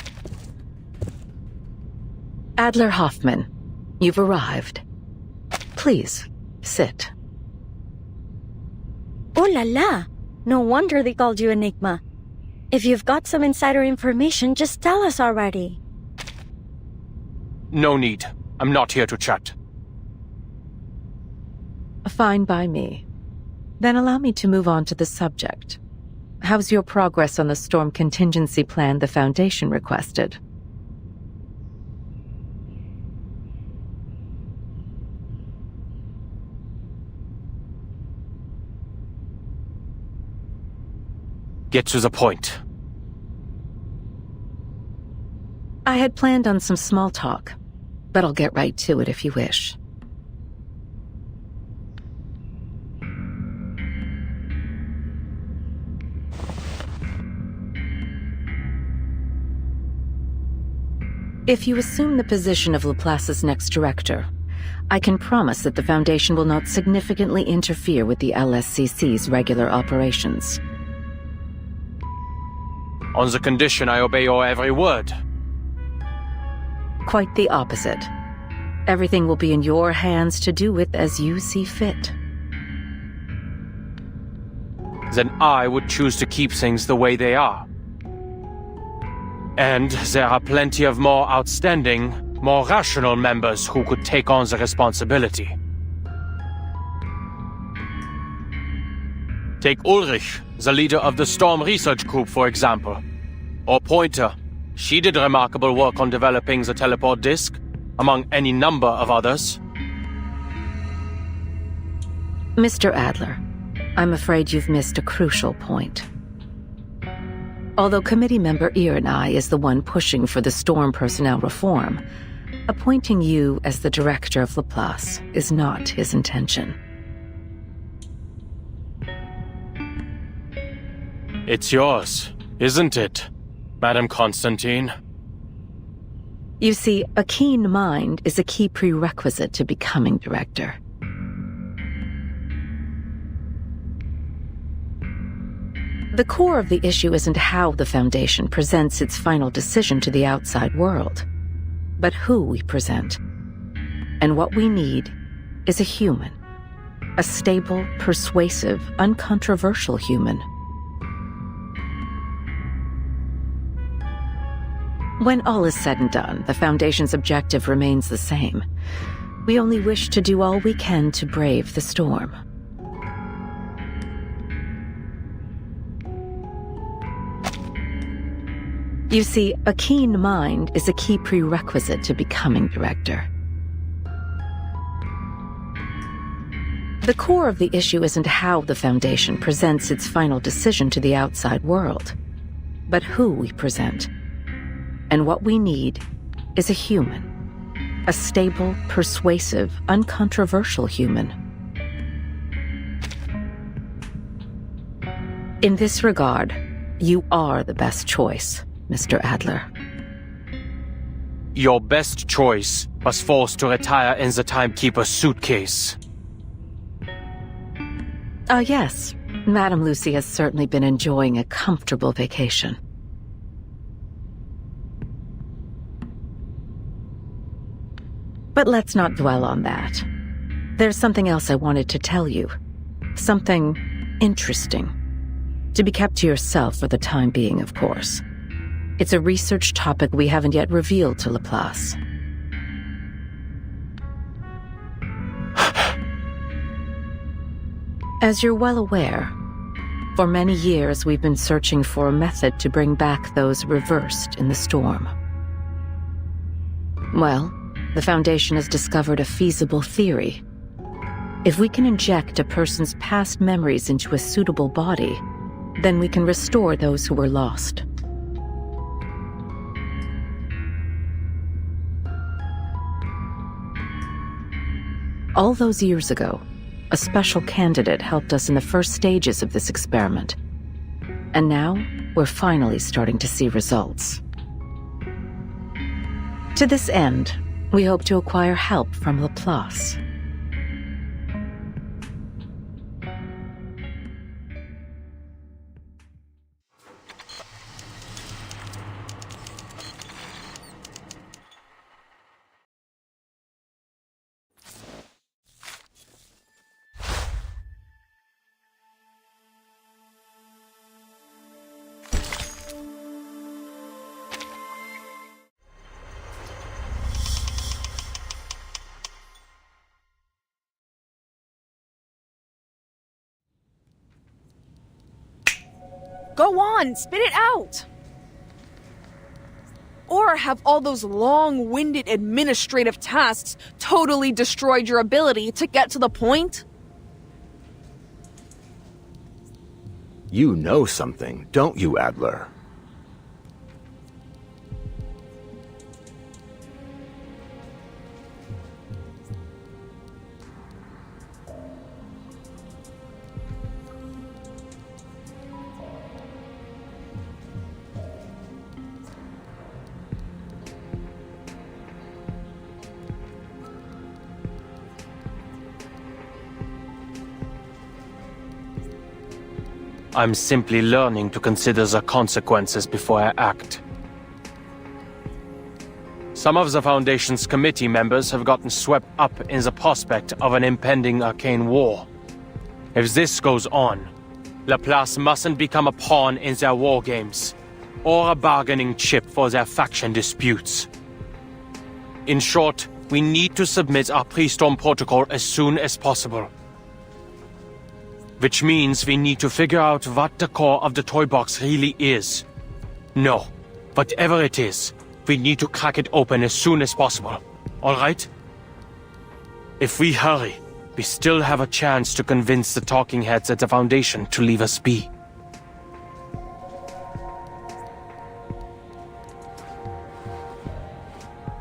Adler Hoffman, you've arrived. Please, sit. Oh la la! No wonder they called you Enigma. If you've got some insider information, just tell us already. No need. I'm not here to chat. Fine by me. Then allow me to move on to the subject. How's your progress on the storm contingency plan the Foundation requested? Get to the point. I had planned on some small talk, but I'll get right to it if you wish. If you assume the position of Laplace's next director, I can promise that the Foundation will not significantly interfere with the LSCC's regular operations. On the condition I obey your every word. Quite the opposite. Everything will be in your hands to do with as you see fit. then I would choose to keep things the way they are. And there are plenty of more outstanding, more rational members who could take on the responsibility. Take Ulrich, the leader of the Storm Research Group, for example. Or Pointer. She did remarkable work on developing the teleport disc, among any number of others. Mr. Adler, I'm afraid you've missed a crucial point. Although committee member Irenai is the one pushing for the Storm personnel reform, appointing you as the director of Laplace is not his intention. It's yours, isn't it, Madam Constantine? You see, a keen mind is a key prerequisite to becoming director. The core of the issue isn't how the Foundation presents its final decision to the outside world, but who we present. And what we need is a human. A stable, persuasive, uncontroversial human. When all is said and done, the Foundation's objective remains the same. We only wish to do all we can to brave the storm. You see, a keen mind is a key prerequisite to becoming director. The core of the issue isn't how the Foundation presents its final decision to the outside world, but who we present. And what we need is a human. A stable, persuasive, uncontroversial human. In this regard, you are the best choice, Mr. Adler. Your best choice was forced to retire in the Timekeeper's suitcase. Yes. Madame Lucy has certainly been enjoying a comfortable vacation. But let's not dwell on that. There's something else I wanted to tell you. Something interesting. To be kept to yourself for the time being, of course. It's a research topic we haven't yet revealed to Laplace. As you're well aware, for many years we've been searching for a method to bring back those reversed in the storm. Well, the Foundation has discovered a feasible theory. If we can inject a person's past memories into a suitable body, then we can restore those who were lost. All those years ago, a special candidate helped us in the first stages of this experiment. And now, we're finally starting to see results. To this end, we hope to acquire help from Laplace. Go on, spit it out! Or have all those long-winded administrative tasks totally destroyed your ability to get to the point? You know something, don't you, Adler? I'm simply learning to consider the consequences before I act. Some of the Foundation's committee members have gotten swept up in the prospect of an impending arcane war. If this goes on, Laplace mustn't become a pawn in their war games, or a bargaining chip for their faction disputes. In short, we need to submit our pre-storm protocol as soon as possible. Which means we need to figure out what the core of the toy box really is. No, whatever it is, we need to crack it open as soon as possible. Alright? If we hurry, we still have a chance to convince the talking heads at the Foundation to leave us be.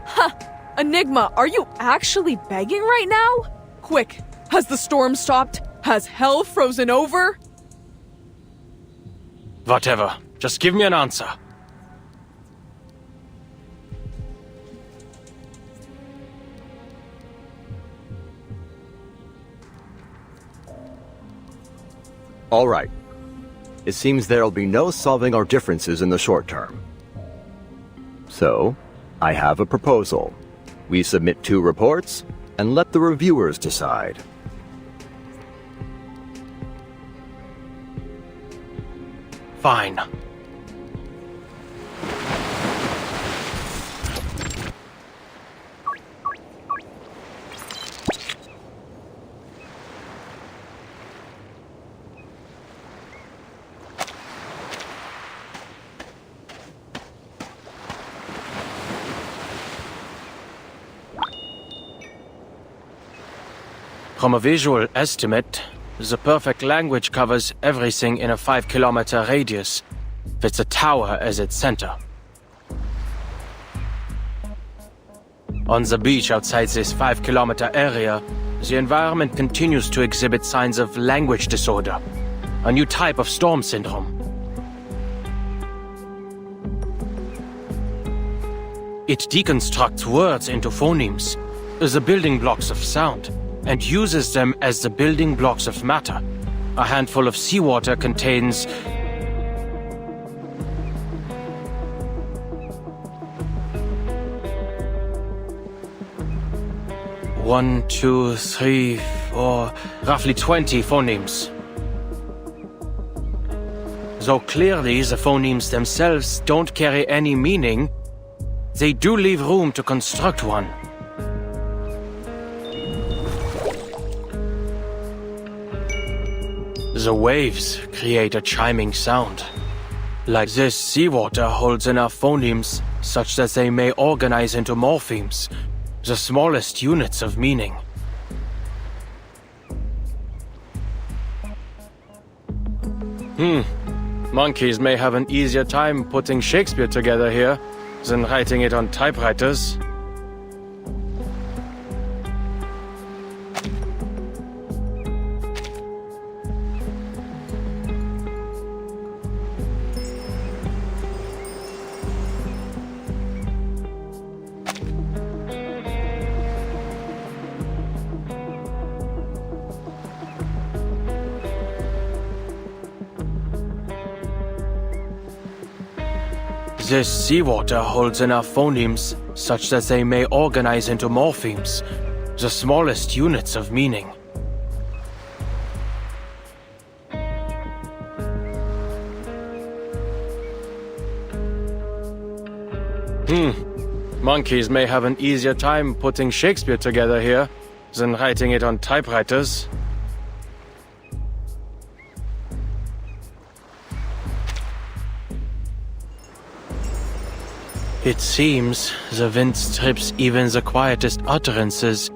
Huh! Enigma, are you actually begging right now? Quick, has the storm stopped? Has hell frozen over? Whatever. Just give me an answer. All right. It seems there'll be no solving our differences in the short term. So, I have a proposal. We submit 2 reports, and let the reviewers decide. Fine. From a visual estimate, the perfect language covers everything in a 5-kilometer radius, with the tower as its center. On the beach outside this 5-kilometer area, the environment continues to exhibit signs of language disorder, a new type of storm syndrome. It deconstructs words into phonemes, the building blocks of sound, and uses them as the building blocks of matter. A handful of seawater contains... One, two, three, four, roughly 20 phonemes. Though clearly the phonemes themselves don't carry any meaning, they do leave room to construct one. The waves create a chiming sound. Like this, seawater holds enough phonemes such that they may organize into morphemes, the smallest units of meaning. Monkeys may have an easier time putting Shakespeare together here than writing it on typewriters. This seawater holds enough phonemes such that they may organize into morphemes, the smallest units of meaning. Monkeys may have an easier time putting Shakespeare together here than writing it on typewriters. It seems the wind strips even the quietest utterances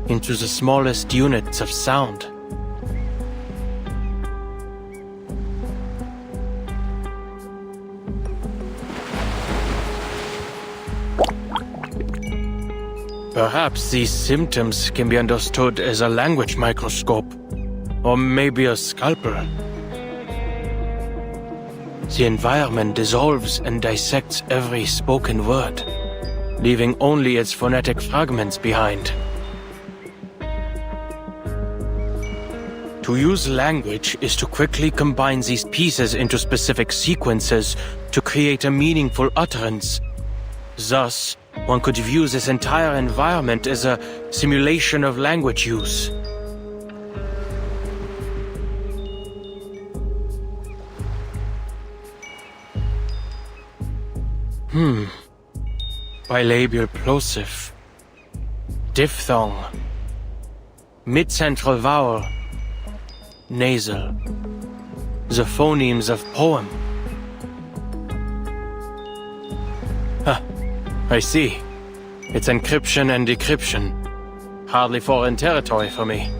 into the smallest units of sound. Perhaps these symptoms can be understood as a language microscope, or maybe a scalpel. The environment dissolves and dissects every spoken word, leaving only its phonetic fragments behind. To use language is to quickly combine these pieces into specific sequences to create a meaningful utterance. Thus, one could view this entire environment as a simulation of language use. Bilabial plosive. Diphthong. Mid-central vowel. Nasal. The phonemes of poem. I see. It's encryption and decryption. Hardly foreign territory for me.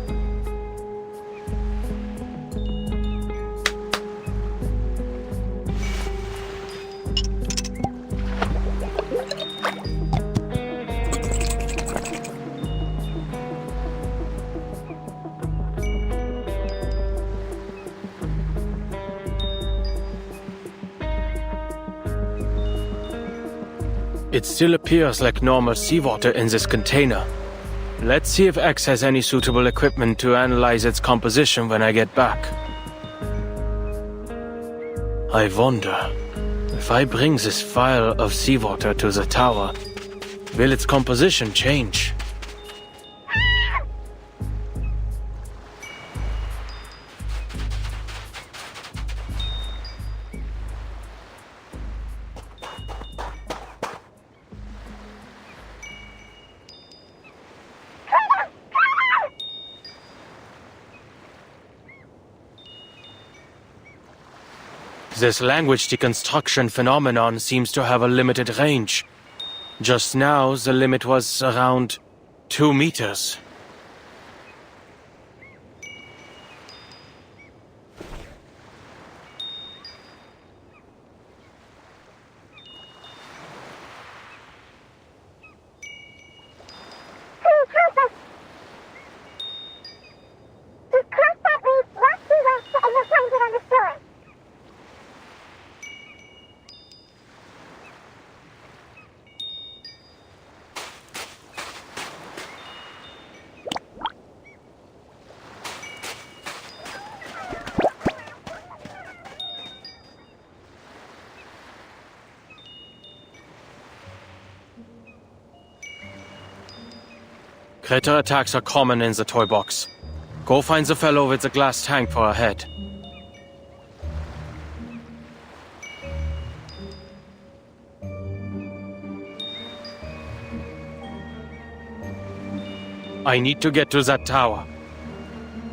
It still appears like normal seawater in this container. Let's see if X has any suitable equipment to analyze its composition when I get back. I wonder, if I bring this vial of seawater to the tower, will its composition change? This language deconstruction phenomenon seems to have a limited range. Just now, the limit was around 2 meters. Crater attacks are common in the toy box. Go find the fellow with the glass tank for a head. I need to get to that tower.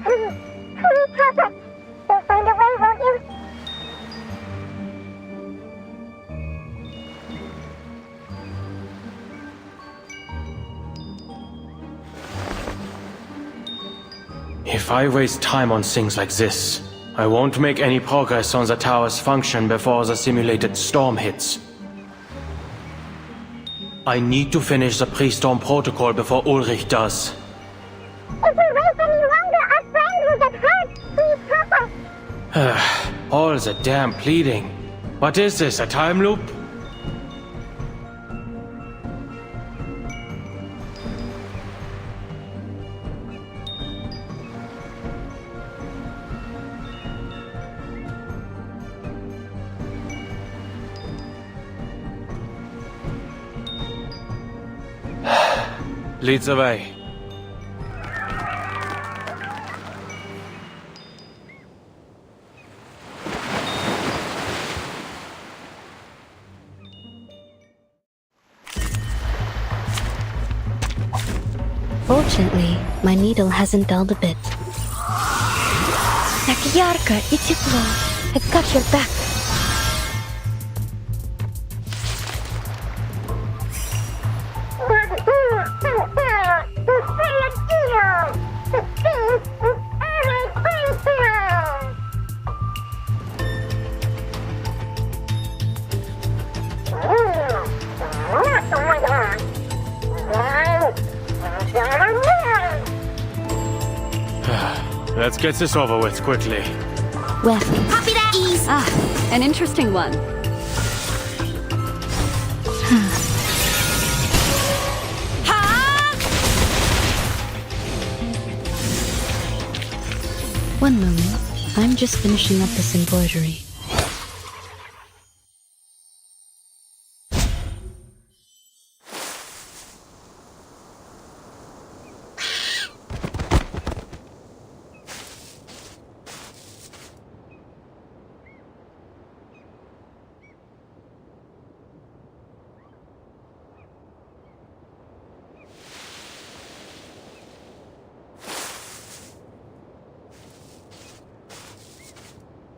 You'll find a way, won't you? If I waste time on things like this, I won't make any progress on the tower's function before the simulated storm hits. I need to finish the pre-storm protocol before Ulrich does. If we wait any longer, our friend will get hurt. Please help us. All the damn pleading. What is this, a time loop? Leads the way. Fortunately, my needle hasn't dulled a bit. Так ярко и тепло. I've got your back. Let's get this over with quickly. Well, Copy that. Ease. An interesting one. One moment. I'm just finishing up this embroidery.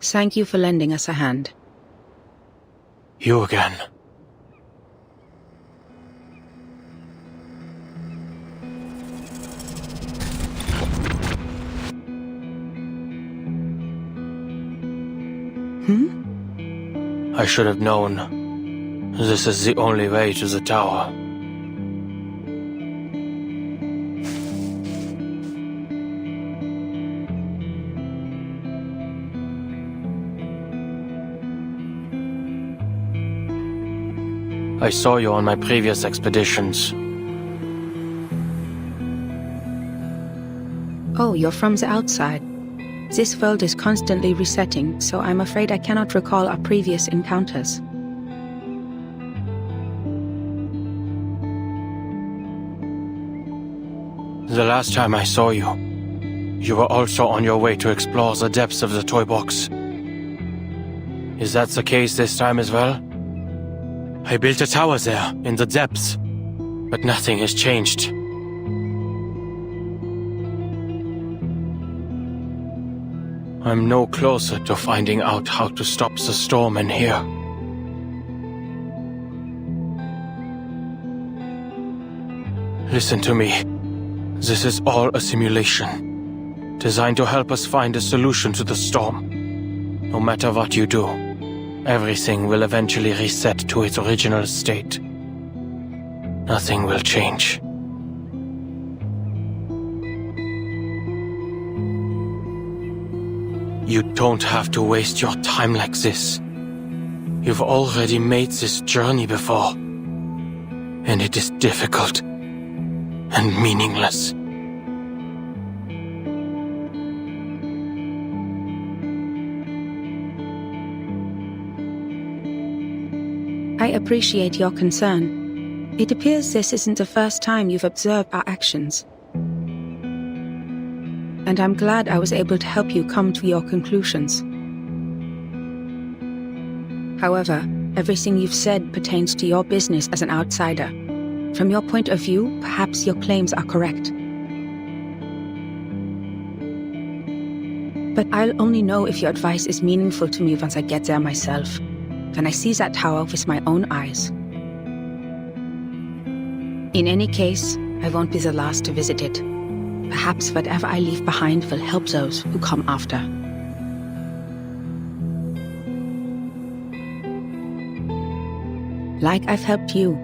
Thank you for lending us a hand. You again. I should have known. This is the only way to the tower. I saw you on my previous expeditions. Oh, you're from the outside. This world is constantly resetting, so I'm afraid I cannot recall our previous encounters. The last time I saw you, you were also on your way to explore the depths of the toy box. Is that the case this time as well? I built a tower there, in the depths, but nothing has changed. I'm no closer to finding out how to stop the storm in here. Listen to me. This is all a simulation, designed to help us find a solution to the storm. No matter what you do, everything will eventually reset to its original state. Nothing will change. You don't have to waste your time like this. You've already made this journey before. And it is difficult and meaningless. I appreciate your concern. It appears this isn't the first time you've observed our actions. And I'm glad I was able to help you come to your conclusions. However, everything you've said pertains to your business as an outsider. From your point of view, perhaps your claims are correct. But I'll only know if your advice is meaningful to me once I get there myself. When I see that tower with my own eyes. In any case, I won't be the last to visit it. Perhaps whatever I leave behind will help those who come after. Like I've helped you.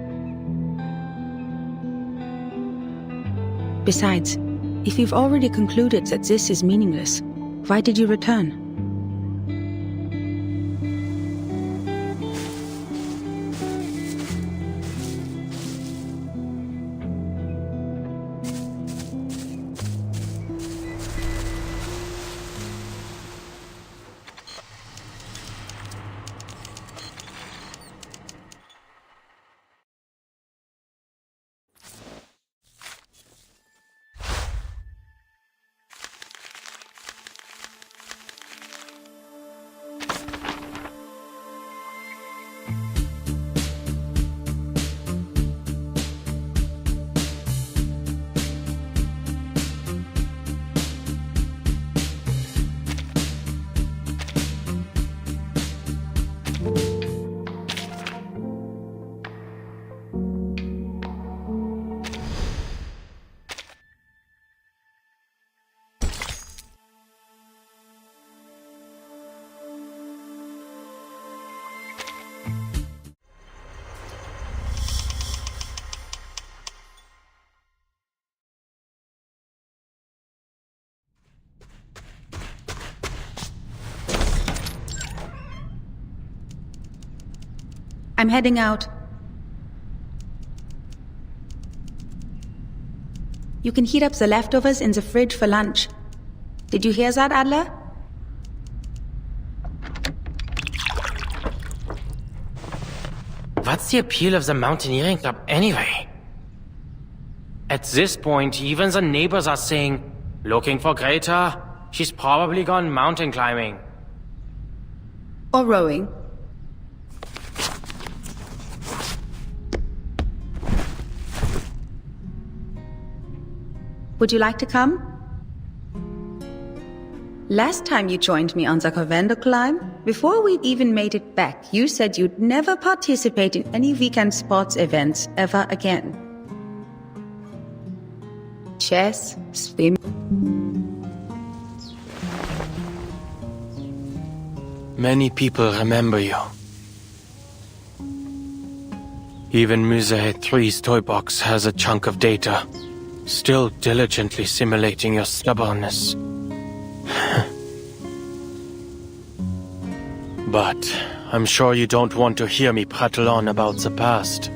Besides, if you've already concluded that this is meaningless, why did you return? I'm heading out. You can heat up the leftovers in the fridge for lunch. Did you hear that, Adler? What's the appeal of the mountaineering club anyway? At this point, even the neighbors are saying, "Looking for Greta? She's probably gone mountain climbing." Or rowing. Would you like to come? Last time you joined me on the Covendo climb, before we'd even made it back, you said you'd never participate in any weekend sports events ever again. Chess, swim. Many people remember you. Even Ver3's toy box has a chunk of data, still diligently simulating your stubbornness. But I'm sure you don't want to hear me prattle on about the past.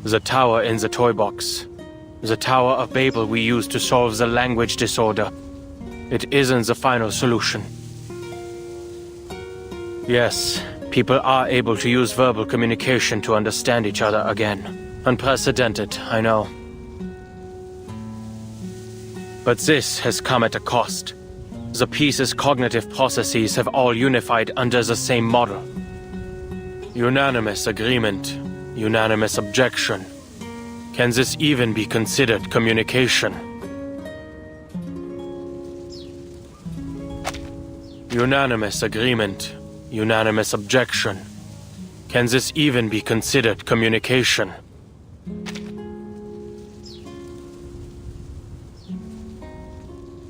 The tower in the toy box. The Tower of Babel we used to solve the language disorder. It isn't the final solution. Yes, people are able to use verbal communication to understand each other again. Unprecedented, I know. But this has come at a cost. The piece's cognitive processes have all unified under the same model. Unanimous agreement, unanimous objection. Can this even be considered communication? Unanimous agreement, unanimous objection. Can this even be considered communication?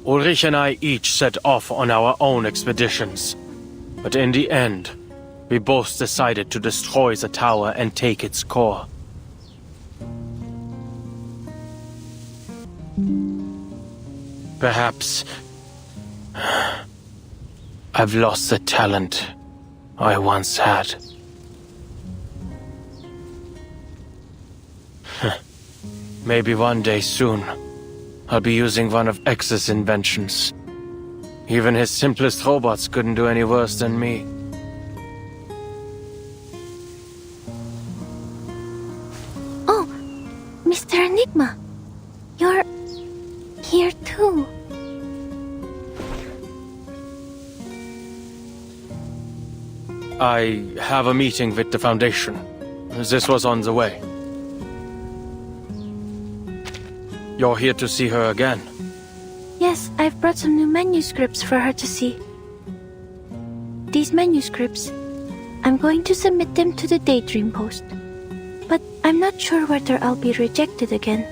Ulrich and I each set off on our own expeditions. But in the end, we both decided to destroy the tower and take its core. Perhaps I've lost the talent I once had. Maybe one day soon, I'll be using one of X's inventions. Even his simplest robots couldn't do any worse than me. Oh, Mr. Enigma, you're here too. I have a meeting with the Foundation. This was on the way. You're here to see her again? Yes, I've brought some new manuscripts for her to see. These manuscripts, I'm going to submit them to the Daydream Post. But I'm not sure whether I'll be rejected again.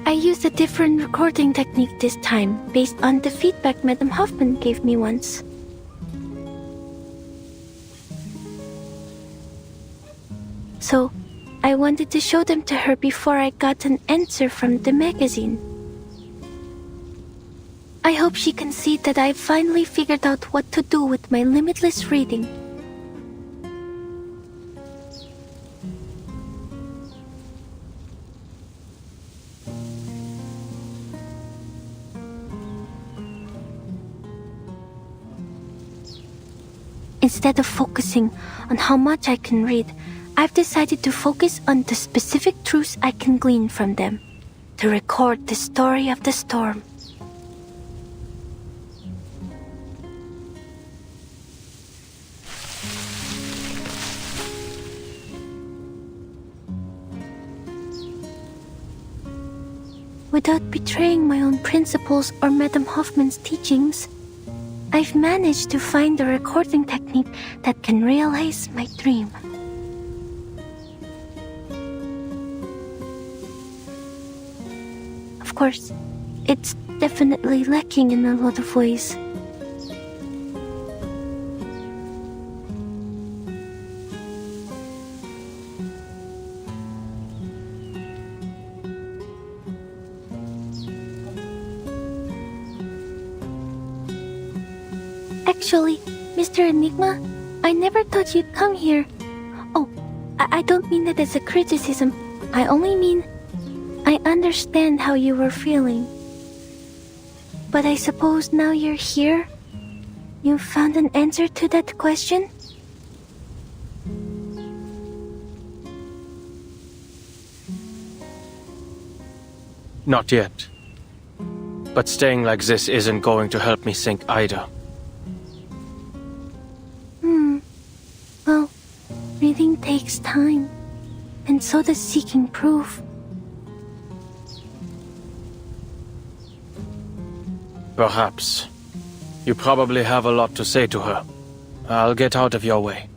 I used a different recording technique this time, based on the feedback Madame Hoffman gave me once. So, I wanted to show them to her before I got an answer from the magazine. I hope she can see that I've finally figured out what to do with my limitless reading. Instead of focusing on how much I can read, I've decided to focus on the specific truths I can glean from them, to record the story of the storm. Without betraying my own principles or Madame Hoffman's teachings, I've managed to find a recording technique that can realize my dream. Of course, it's definitely lacking in a lot of ways. Actually, Mr. Enigma, I never thought you'd come here. Oh, I don't mean that as a criticism. I only mean I understand how you were feeling. But I suppose now you're here, you've found an answer to that question? Not yet. But staying like this isn't going to help me think either. Well, reading takes time, and so does seeking proof. Perhaps. You probably have a lot to say to her. I'll get out of your way.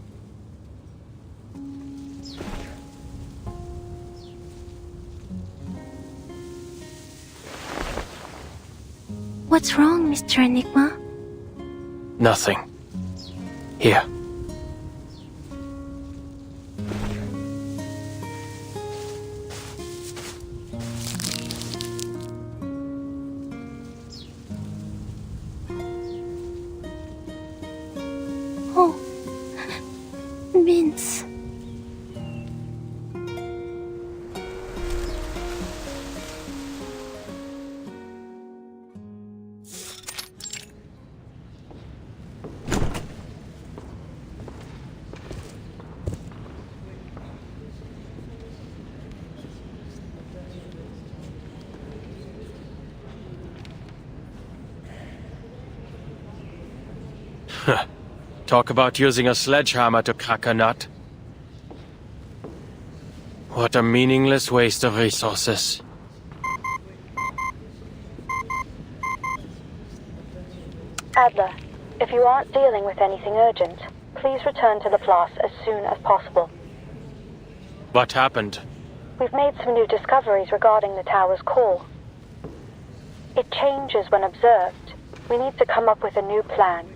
What's wrong, Mr. Enigma? Nothing. Here. Oh, Vince. Talk about using a sledgehammer to crack a nut. What a meaningless waste of resources. Adler, if you aren't dealing with anything urgent, please return to the Place as soon as possible. What happened? We've made some new discoveries regarding the tower's core. It changes when observed. We need to come up with a new plan.